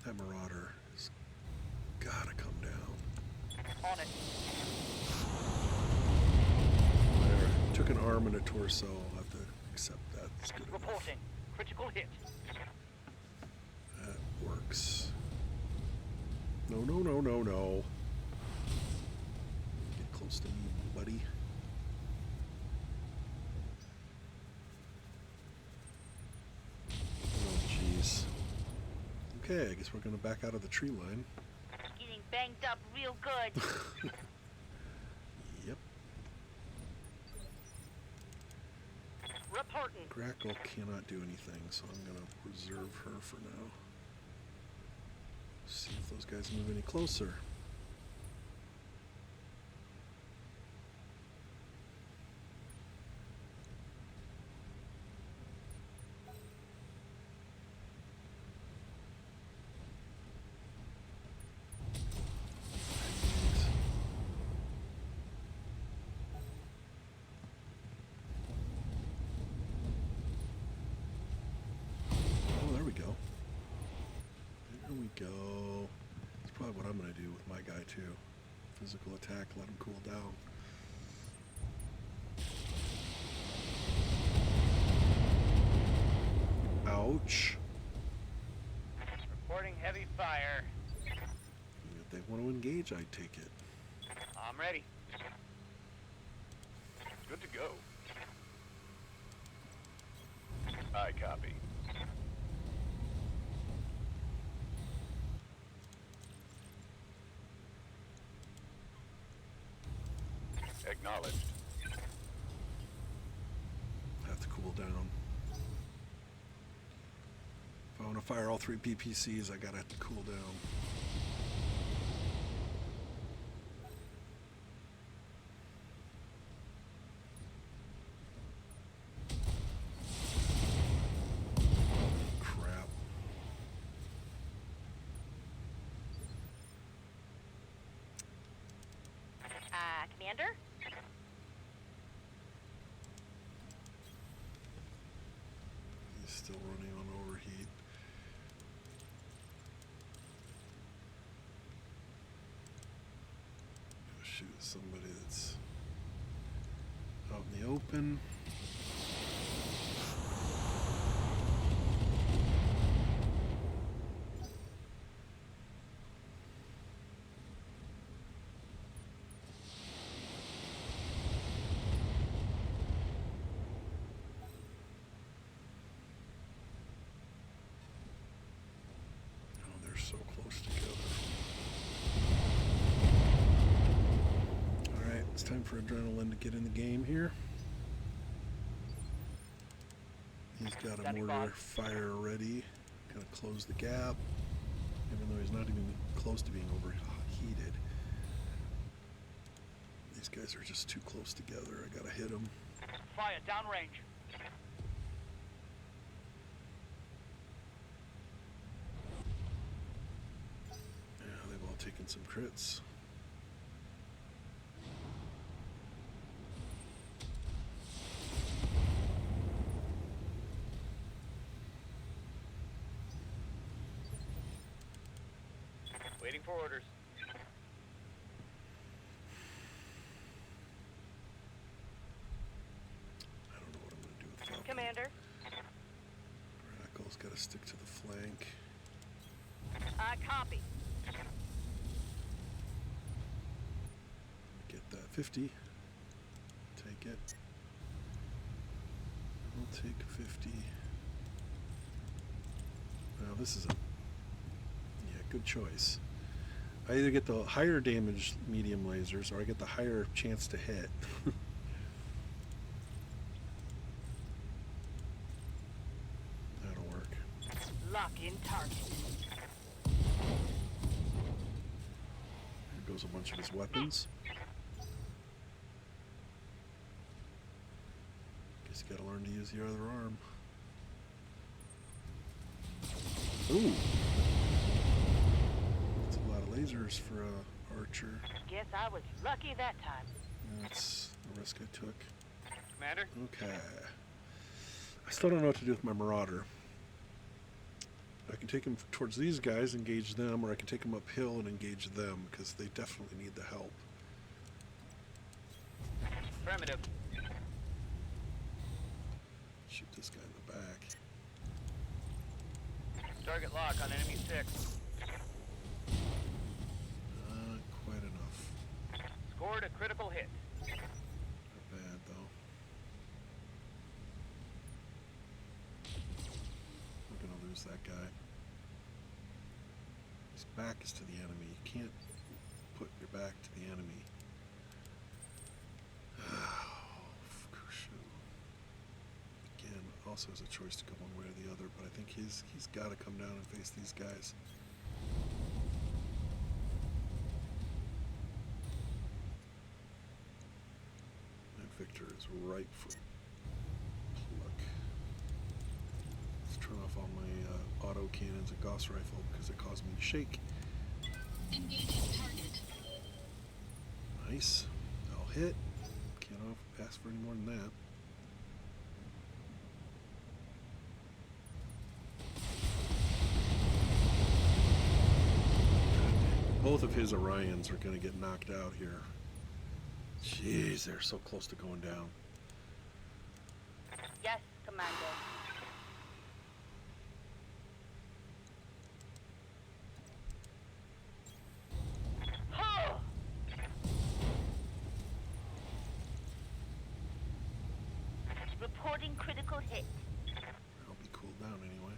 That Marauder has gotta come down. On it. There, took an arm and a torso. I'll have to accept that. It's good enough. Reporting. Critical hit. That works. No, no, no, no, no. Get close to me, buddy. Oh, jeez. Okay, I guess we're going to back out of the tree line. Getting banged up real good. Yep. Reporting. Grackle cannot do anything, so I'm going to reserve her for now. See if those guys move any closer. Oh, there we go. There we go. That's probably what I'm going to do with my guy too. Physical attack, let him cool down. Ouch. Reporting heavy fire. If they want to engage, I'd take it. I'm ready. Good to go. I copy. Acknowledged. Have to cool down. If I want to fire all 3 PPCs, I gotta cool down. Crap. Commander? He's still running on overheat. Gotta shoot somebody that's out in the open. time for Adrenaline to get in the game here. He's got a Standing mortar by. fire ready. Gonna close the gap, even though he's not even close to being overheated. These guys are just too close together. I gotta hit them. Fire downrange. Yeah, they've all taken some crits. Waiting for orders. I don't know what I'm gonna do with Falcon. Commander. Grackle's gotta stick to the flank. Copy. Get that 50. Take it. We'll take 50. Now this is a good choice. I either get the higher damage medium lasers or I get the higher chance to hit. That'll work. Lock in target. There goes a bunch of his weapons. Guess you gotta learn to use the other arm. Ooh! That's a lot of lasers for a archer. Guess I was lucky that time. That's the risk I took. Commander? Okay. I still don't know what to do with my Marauder. I can take him towards these guys, engage them, or I can take him uphill and engage them, because they definitely need the help. Affirmative. Shoot this guy in the back. Target lock on enemy 6. Not quite enough. Scored a critical hit. Not bad, though. We're going to lose that guy. His back is to the enemy. You can't put your back to the enemy. Again, also has a choice to go one way or the other, but I think he's got to come down and face these guys. And Victor is ripe for pluck. Let's turn off all my auto cannons and Gauss rifle because it caused me to shake. Engaging target. Nice. I'll hit. Can't ask for any more than that. Both of his Orions are going to get knocked out here. Jeez, they're so close to going down. Yes, Commander. Oh! Reporting critical hit. I'll be cooled down anyway.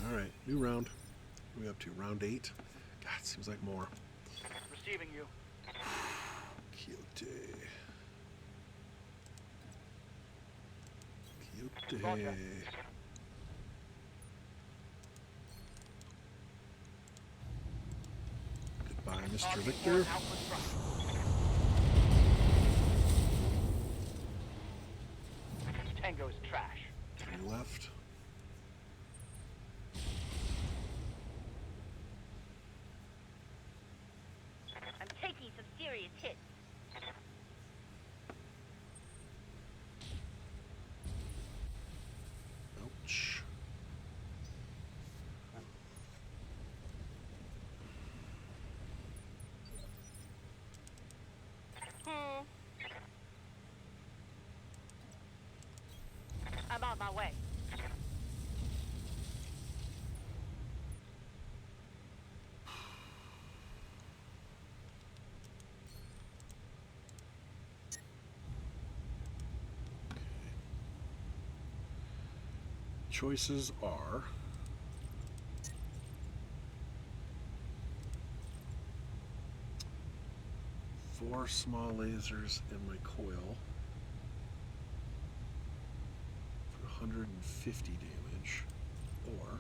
Alright, new round. What are we up to? Round 8? God, it seems like more. Receiving you. Cute. Cute. Roger. Goodbye, Mr. RP4 Victor. Alpha Strike. Tango's trash. 3 left. I'm taking some serious hits. Ouch. I'm on my way. choices are four small lasers in my coil for 150 damage, or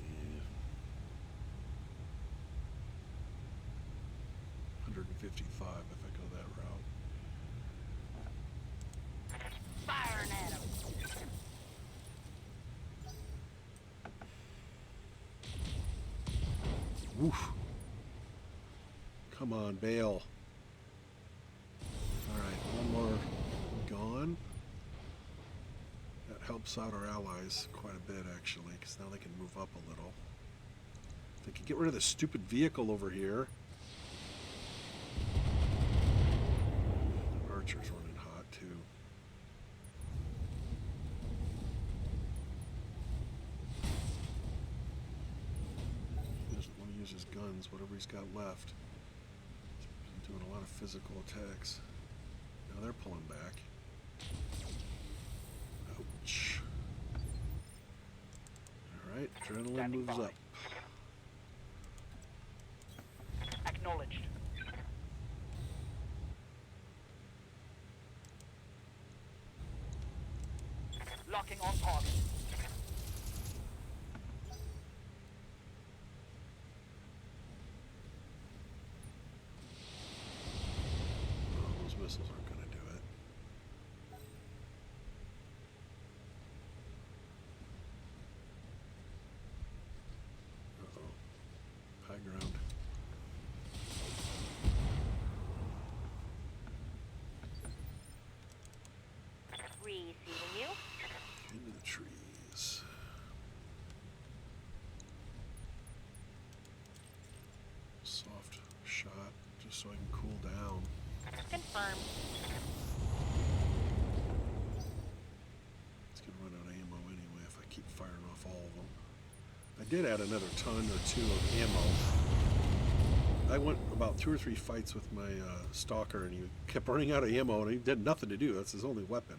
eh, 155 if I go that route. Firing at him. Woof. Come on, bail. Alright, one more gone. That helps out our allies quite a bit, actually, because now they can move up a little. They can get rid of this stupid vehicle over here. Archer's running hot, too. He doesn't want to use his guns, whatever he's got left. He's doing a lot of physical attacks. Now they're pulling back. Ouch. Alright, adrenaline Standing moves by. up. Acknowledged. Locking on target. Oh, those missiles aren't going to do it. Uh-oh. High ground. Receiving you. Into the trees. Soft shot, just so I can cool down. Confirmed. It's gonna run out of ammo anyway if I keep firing off all of them. I did add another ton or two of ammo. I went about 2 or 3 fights with my stalker, and he kept running out of ammo, and he did nothing to do. That's his only weapon,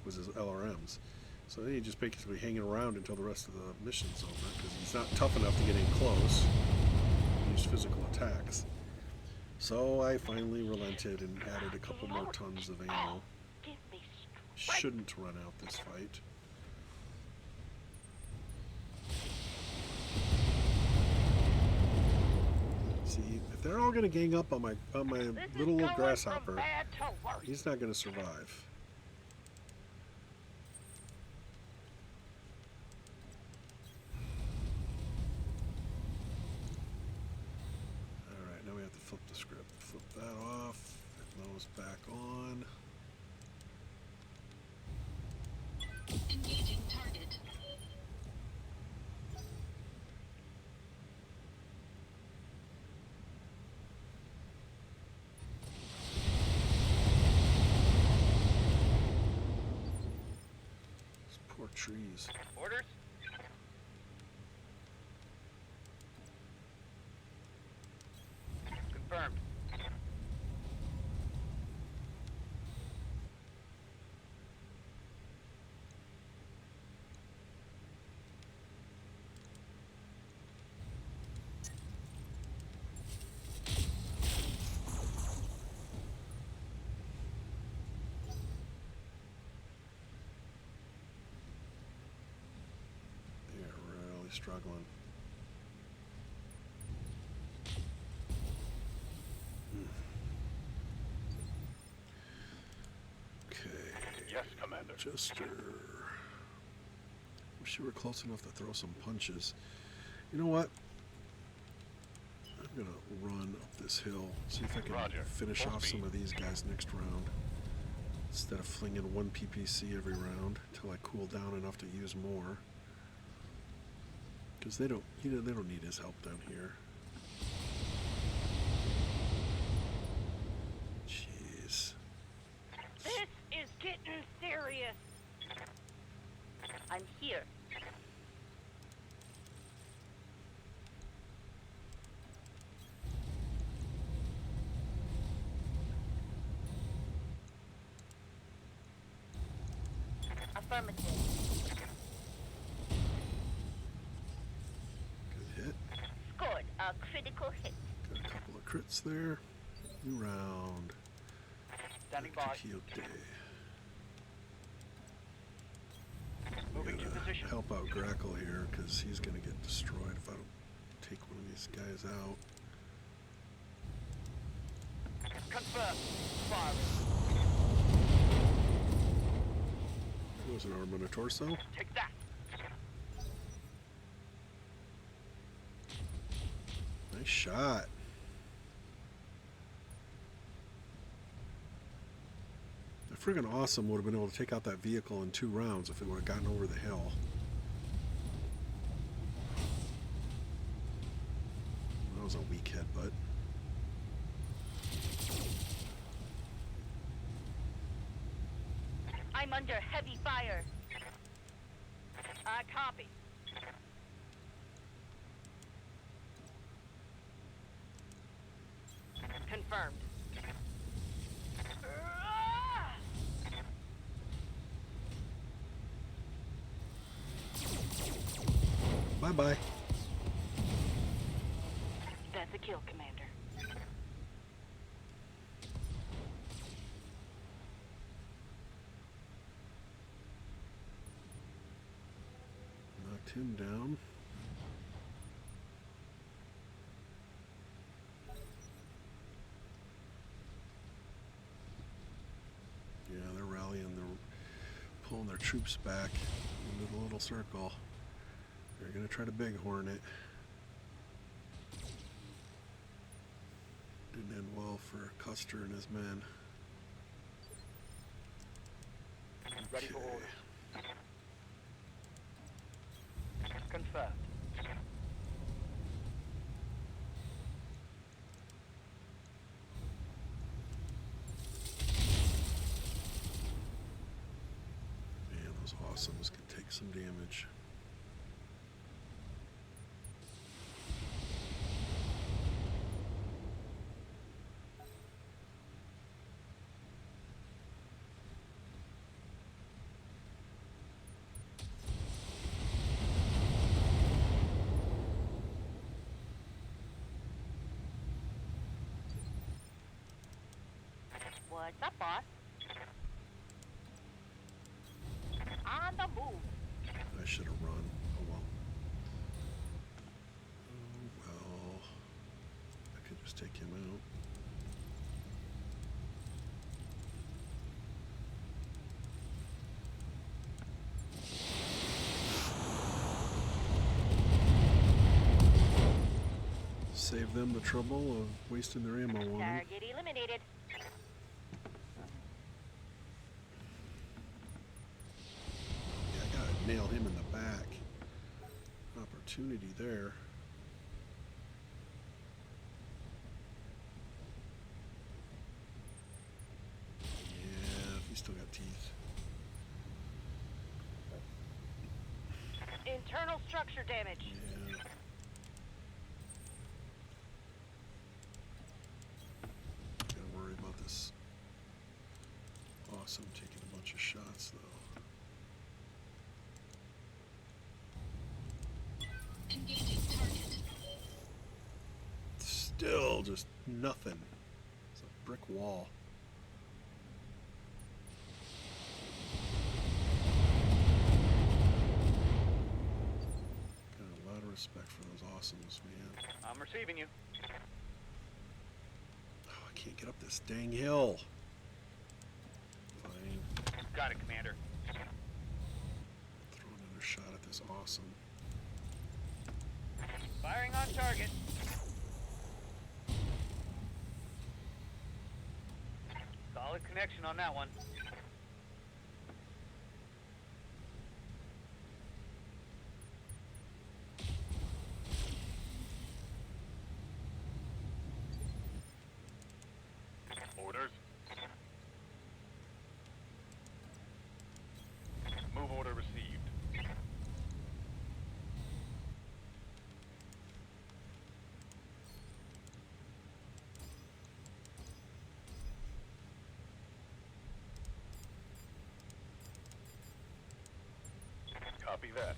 was his LRMs. So then he's just basically hanging around until the rest of the mission's over, because he's not tough enough to get in close. Use physical attacks. So I finally relented and added a couple more tons of ammo. Give me strength. Shouldn't run out this fight. See, if they're all gonna gang up on my This is little going grasshopper, from bad to worse. he's not gonna survive. Alright, now we have to flip the script. Flip that off, get those back on. Engaging target. These poor trees. Orders? Confirmed. They're really struggling. Okay. Yes, Commander. Jester. Wish you were close enough to throw some punches. You know what? I'm gonna run up this hill, see if I can Roger. finish Full off speed. some of these guys next round. Instead of flinging one PPC every round until I cool down enough to use more. Because they don't need his help down here. Jeez. This is getting serious. I'm here. Affirmative. Good hit. Scored a critical hit. Got a couple of crits there. New round. Standing by. Quixote. Moving to Gotta position. help out Grackle here because he's gonna get destroyed if I don't take one of these guys out. Confirm. Firing. There was an arm and a torso. Take that. Nice shot. That friggin' awesome would have been able to take out that vehicle in 2 rounds if it would have gotten over the hill. That was a weak headbutt. I'm under heavy fire. I copy. Confirmed. Bye-bye. That's a kill, Commander. Knocked him down. Yeah, they're rallying. They're pulling their troops back into the little circle. They're going to try to bighorn it. Didn't end well for Custer and his men. Ready for Okay. orders. Confirmed. Man, those awesomes can take some damage. What's up, boss? On the move. I should have run. Oh well. Oh well. I could just take him out. Save them the trouble of wasting their ammo on him. Target eliminated. Yeah, I gotta nail him in the back. Opportunity there. Yeah, he's still got teeth. Internal structure damage. Yeah. Gotta worry about this. Awesome, taking a bunch of shots though. Engaging target. Still just nothing. It's a brick wall. Got a lot of respect for those awesomes, man. I'm receiving you. Oh, I can't get up this dang hill. Fine. Got it, Commander. Throw another shot at this awesome. Firing on target. Solid connection on that one. Orders. Move order received. Copy that.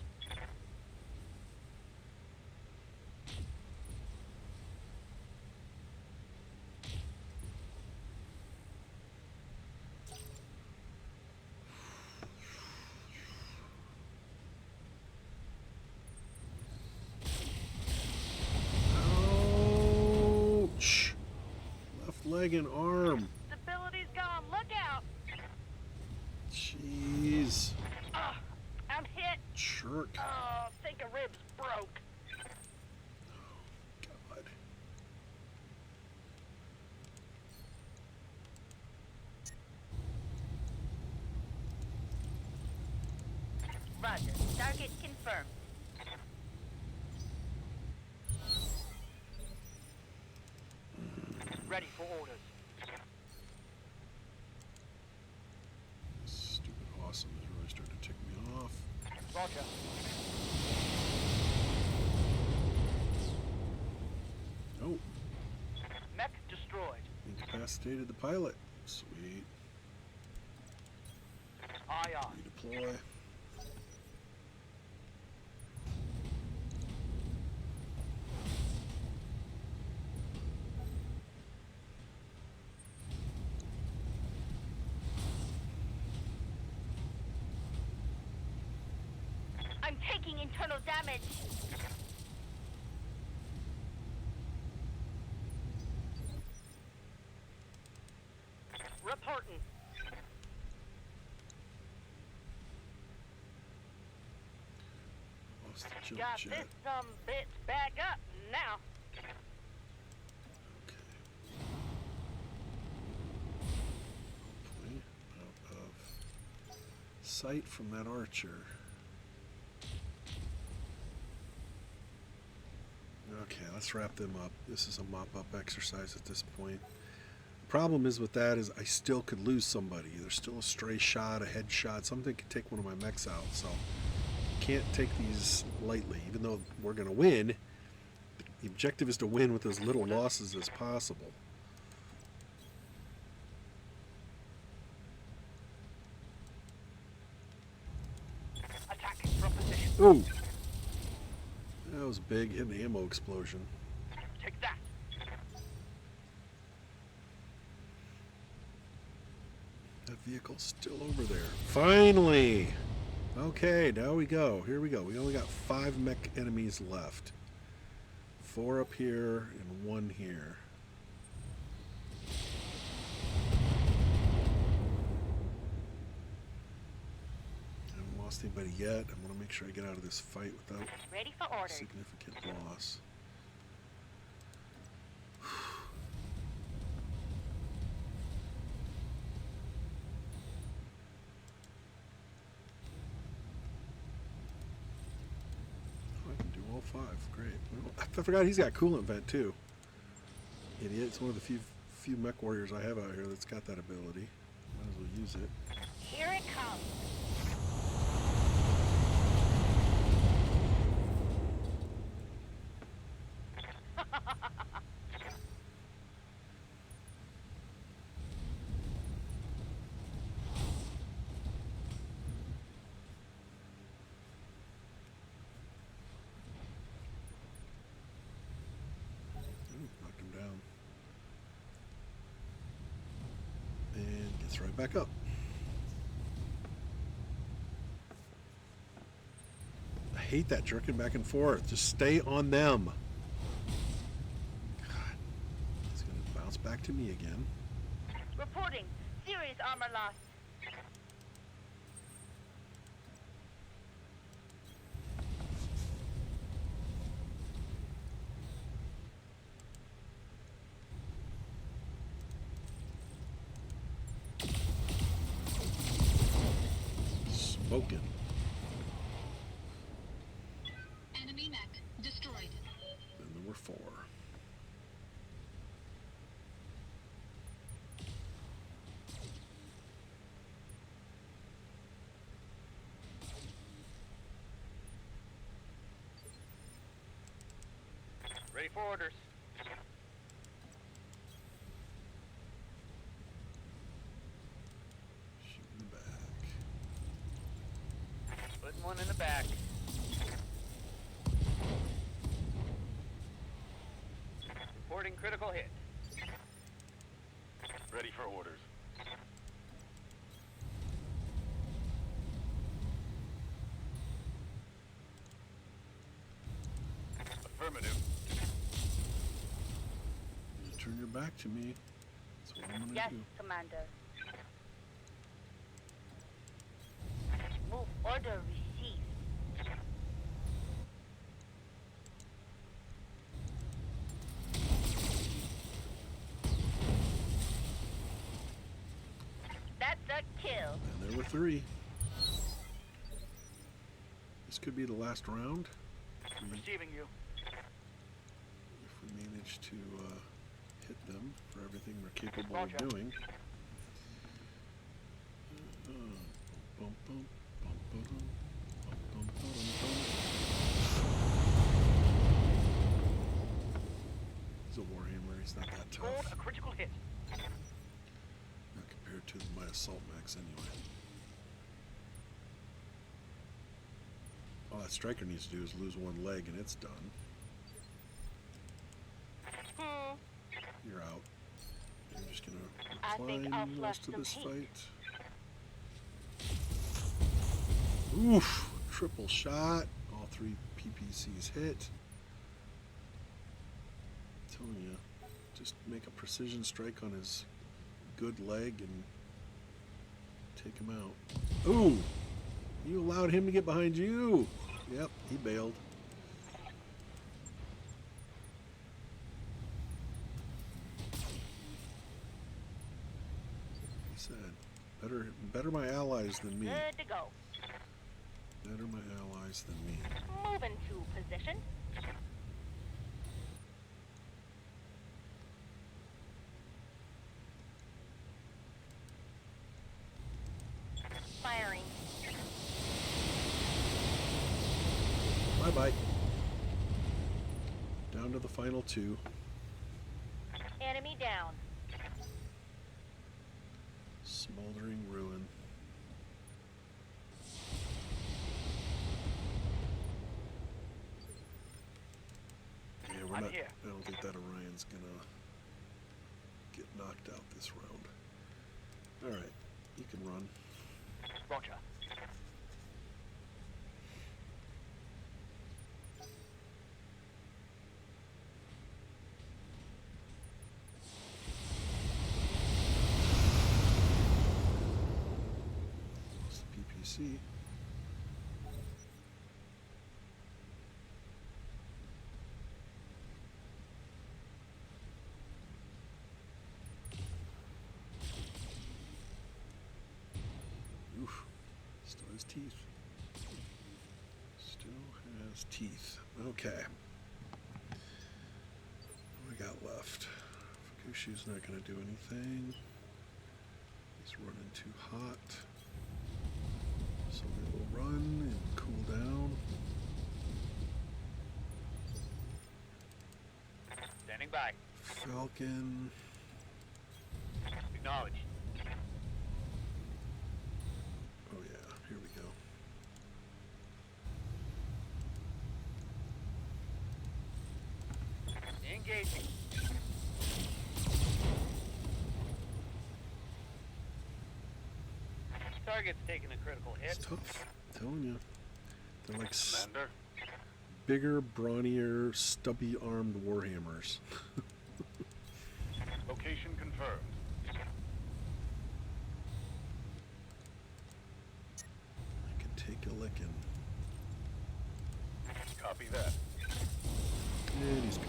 Ouch! Left leg and arm. Stability's gone. Look out. Jeez. I'm hit. Jerk. Think a rib's broke. God. Roger. Target confirmed. Ready for orders. Stupid awesome is really starting to tick me off. Roger. Oh, Mech destroyed. incapacitated the pilot. Sweet. Aye, aye. Redeploy. I'm taking internal damage. Reporting. Lost the jump Got jet. this bitch back up now. Okay. Hopefully out of sight from that archer. Okay, let's wrap them up. This is a mop-up exercise at this point. The problem is with that is I still could lose somebody. There's still a stray shot, a headshot, something could take one of my mechs out. So can't take these lightly. Even though we're going to win, the objective is to win with as little losses as possible. Attack from position. Oh! That was big, hit an ammo explosion. Take that. That vehicle's still over there. Finally! Okay, now we go. Here we go. We only got 5 mech enemies left. 4 up here and 1 here. I haven't lost anybody yet. I want to make sure I get out of this fight without Ready for orders. significant loss. I can do all 5. Great. Well, I forgot he's got coolant vent too. Idiot. It's one of the few mech warriors I have out here that's got that ability. Might as well use it. Here it comes. Ooh, knocked him down. And gets right back up. I hate that jerking back and forth. Just stay on them. God. It's going to bounce back to me again. Reporting. Serious armor loss. Smoking. Enemy mech destroyed. And there were 4. Ready for orders. Shoot in the back. Putting one in the back. Reporting critical hit. Ready for orders. Affirmative. You turn your back to me. That's what I'm gonna Yes, do. Commander. Move order received. That's a kill. And there were 3. This could be the last round. Receiving you. If we manage to hit them for everything they're capable Roger. of doing. Bum, bum, bum, bum, bum, bum, bum, bum. He's a warhammer. He's not that Scored tough. a critical hit. Not compared to my assault max anyway. All that striker needs to do is lose 1 leg and it's done. You're out. I'm just gonna I think recline I'll the flush rest of some this paint. fight. Oof! Triple shot. All 3 PPCs hit. I'm telling you, just make a precision strike on his good leg and take him out. Ooh! You allowed him to get behind you. Yep, he bailed. He said, better my allies than me. Good to go. Better my allies than me. Move into position. Firing. Bye-bye. Down to the final 2. Enemy down. Smoldering ruin. Yeah, we're I'm not. here. I don't think that Orion's gonna get knocked out this round. All right, you can run. Roger. It's the PPC. Oof. Still has teeth. Still has teeth. Okay. What we got left? Fukushi's not going to do anything. He's running too hot. So we will run and cool down. Standing by. Falcon. Acknowledge. Oh yeah, here we go. Engaging. Target's taking a critical hit. It's tough. I'm telling you. They're like Commander. bigger, brawnier, stubby-armed warhammers. Location confirmed. I can take a licking. Copy that. And he's gone.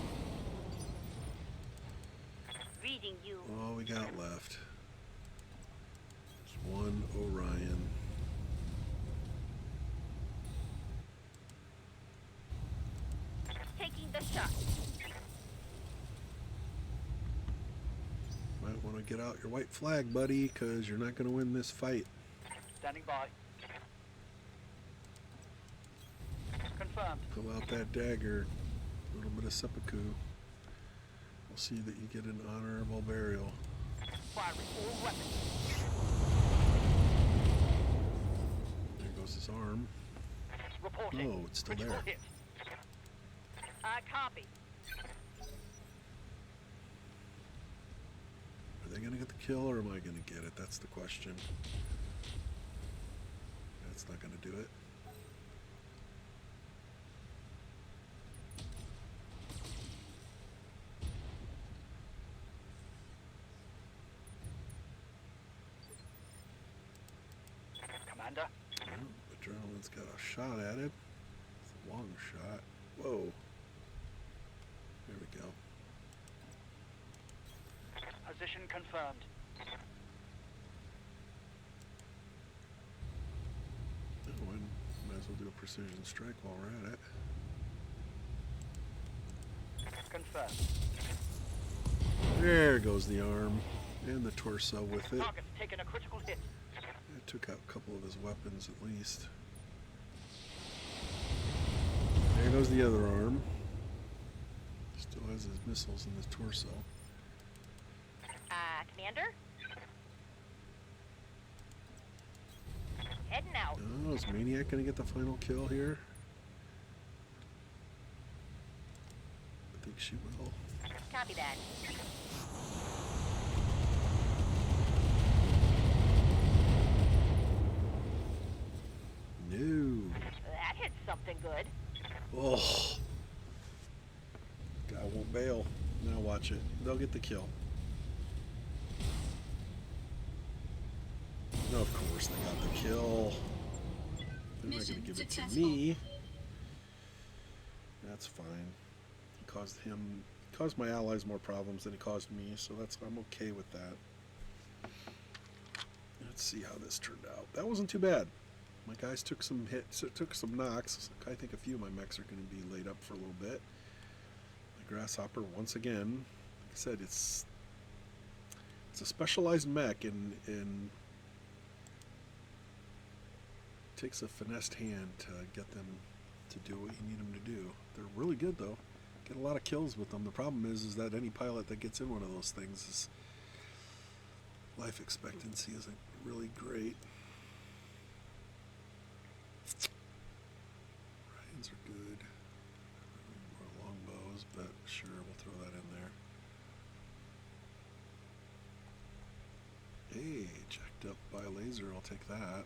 Reading you. All we got left is 1 Orion. Taking the shot. Might want to get out your white flag, buddy, because you're not going to win this fight. Standing by. Confirmed. Pull out that dagger. A little bit of seppuku. We'll see that you get an honorable burial. Firing all weapons. There goes his arm. Reporting. Oh, it's still critical there. hit. I copy. Are they going to get the kill or am I going to get it? That's the question. That's not going to do it. Commander. Oh, Adrenaline's got a shot at him. It's a long shot. Whoa. There we go. Position confirmed. Oh, and might as well do a precision strike while we're at it. Confirmed. There goes the arm and the torso with it. Target's taken a critical hit. It took out a couple of his weapons at least. There goes the other arm. Still has his missiles in his torso. Commander? Heading out. Oh, is Maniac gonna get the final kill here? I think she will. Copy that. No. That hit something good. Oh. Guy won't bail. Now watch it. They'll get the kill. No, of course they got the kill. They're not gonna give it to me. That's fine. He caused my allies more problems than he caused me, so I'm okay with that. Let's see how this turned out. That wasn't too bad. My guys took some hits, took some knocks. I think a few of my mechs are going to be laid up for a little bit. The Grasshopper, once again, like I said, it's a specialized mech, and takes a finessed hand to get them to do what you need them to do. They're really good though. Get a lot of kills with them. The problem is that any pilot that gets in one of those things is life expectancy isn't really great. Ryans are good. More longbows, but sure, we'll throw that in there. Hey, jacked up by a laser. I'll take that.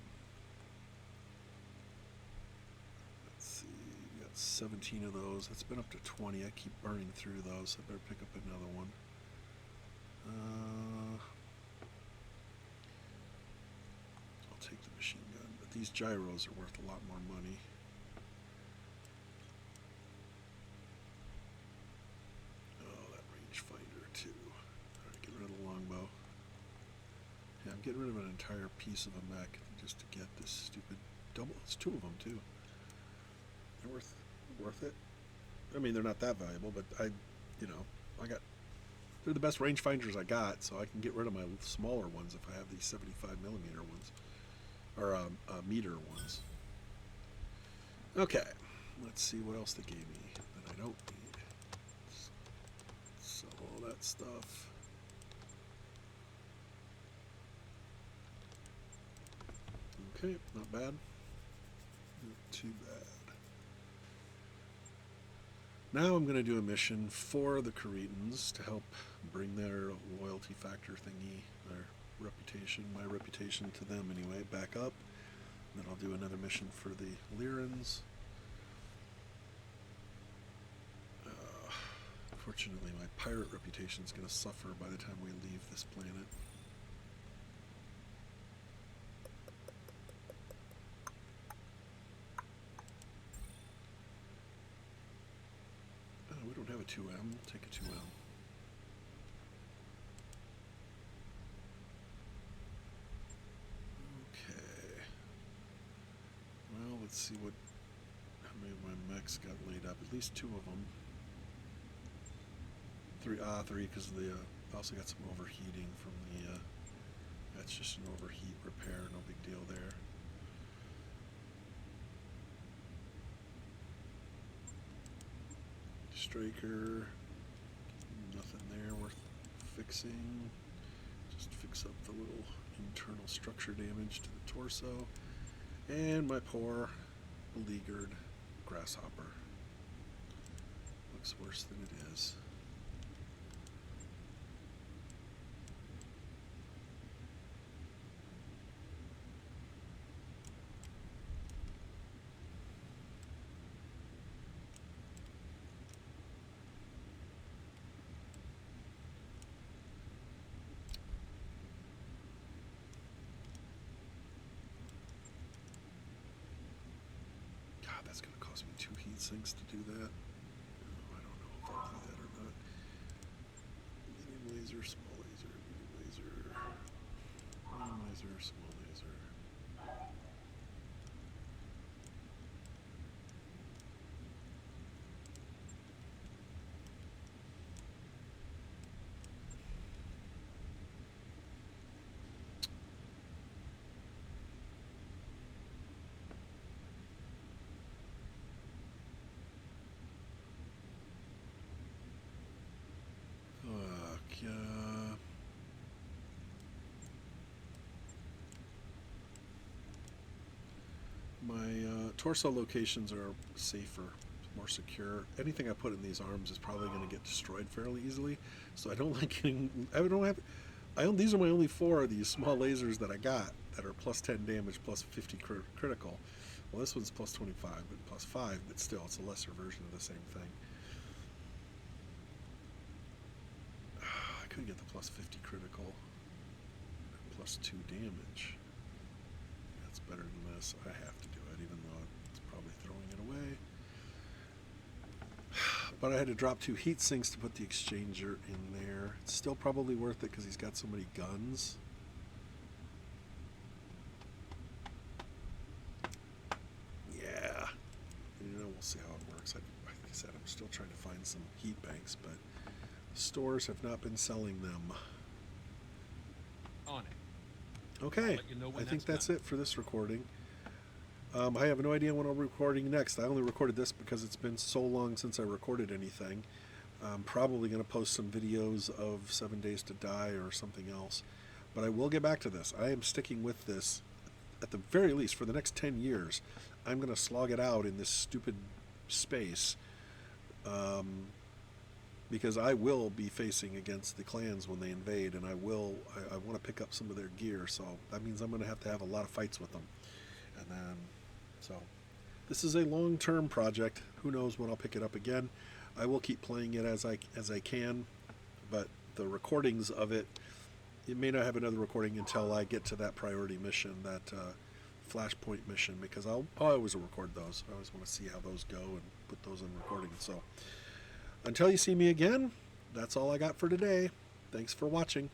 17 of those. It's been up to 20. I keep burning through those. I better pick up another one. I'll take the machine gun, but these gyros are worth a lot more money. Oh, that rangefinder too. Alright, get rid of the longbow. Yeah, I'm getting rid of an entire piece of a mech just to get this stupid double. It's two of them too. They're worth it. I mean, they're not that valuable, but they're the best rangefinders I got, so I can get rid of my smaller ones if I have these 75 millimeter ones, or meter ones. Okay, let's see what else they gave me that I don't need. Sell all that stuff. Okay, not bad. Not too bad. Now I'm going to do a mission for the Caretans to help bring their loyalty factor thingy, their reputation, my reputation to them anyway, back up. Then I'll do another mission for the Lyrans. Unfortunately, my pirate reputation is going to suffer by the time we leave this planet. We don't have a 2M. Take a 2M. Okay. Well, let's see how many of my mechs got laid up. At least two of them. Three, because I also got some overheating from the. That's just an overheat repair. No big deal there. Striker, nothing there worth fixing. Just fix up the little internal structure damage to the torso. And my poor beleaguered Grasshopper. Looks worse than it is. cost me 2 heat sinks to do that. I don't know if I'll do that or not. Medium laser, small laser, medium laser, medium laser, small laser. My torso locations are safer, more secure. Anything I put in these arms is probably going to get destroyed fairly easily. So I don't like getting. These are my only 4 of these small lasers that I got that are plus 10 damage, plus 50 critical. Well, this one's plus 25, but plus 5, but still, it's a lesser version of the same thing. I could get the plus 50 critical, and plus 2 damage. That's better than this. I have to do it, even though it's probably throwing it away. But I had to drop 2 heat sinks to put the exchanger in there. It's still probably worth it because he's got so many guns. Yeah. We'll see how it works. Like I said, I'm still trying to find some heat banks, but stores have not been selling them. On it. Okay, Let you know when I think that's that's it for this recording. I have no idea when I'll be recording next. I only recorded this because it's been so long since I recorded anything. I'm probably going to post some videos of 7 Days to Die or something else. But I will get back to this. I am sticking with this, at the very least, for the next 10 years. I'm going to slog it out in this stupid space. Because I will be facing against the clans when they invade, and I want to pick up some of their gear, so that means I'm going to have a lot of fights with them. And then, so, this is a long-term project. Who knows when I'll pick it up again. I will keep playing it as I can, but the recordings of it may not have another recording until I get to that priority mission, that Flashpoint mission, because I'll always record those. I always want to see how those go and put those in recording. So, until you see me again, that's all I got for today. Thanks for watching.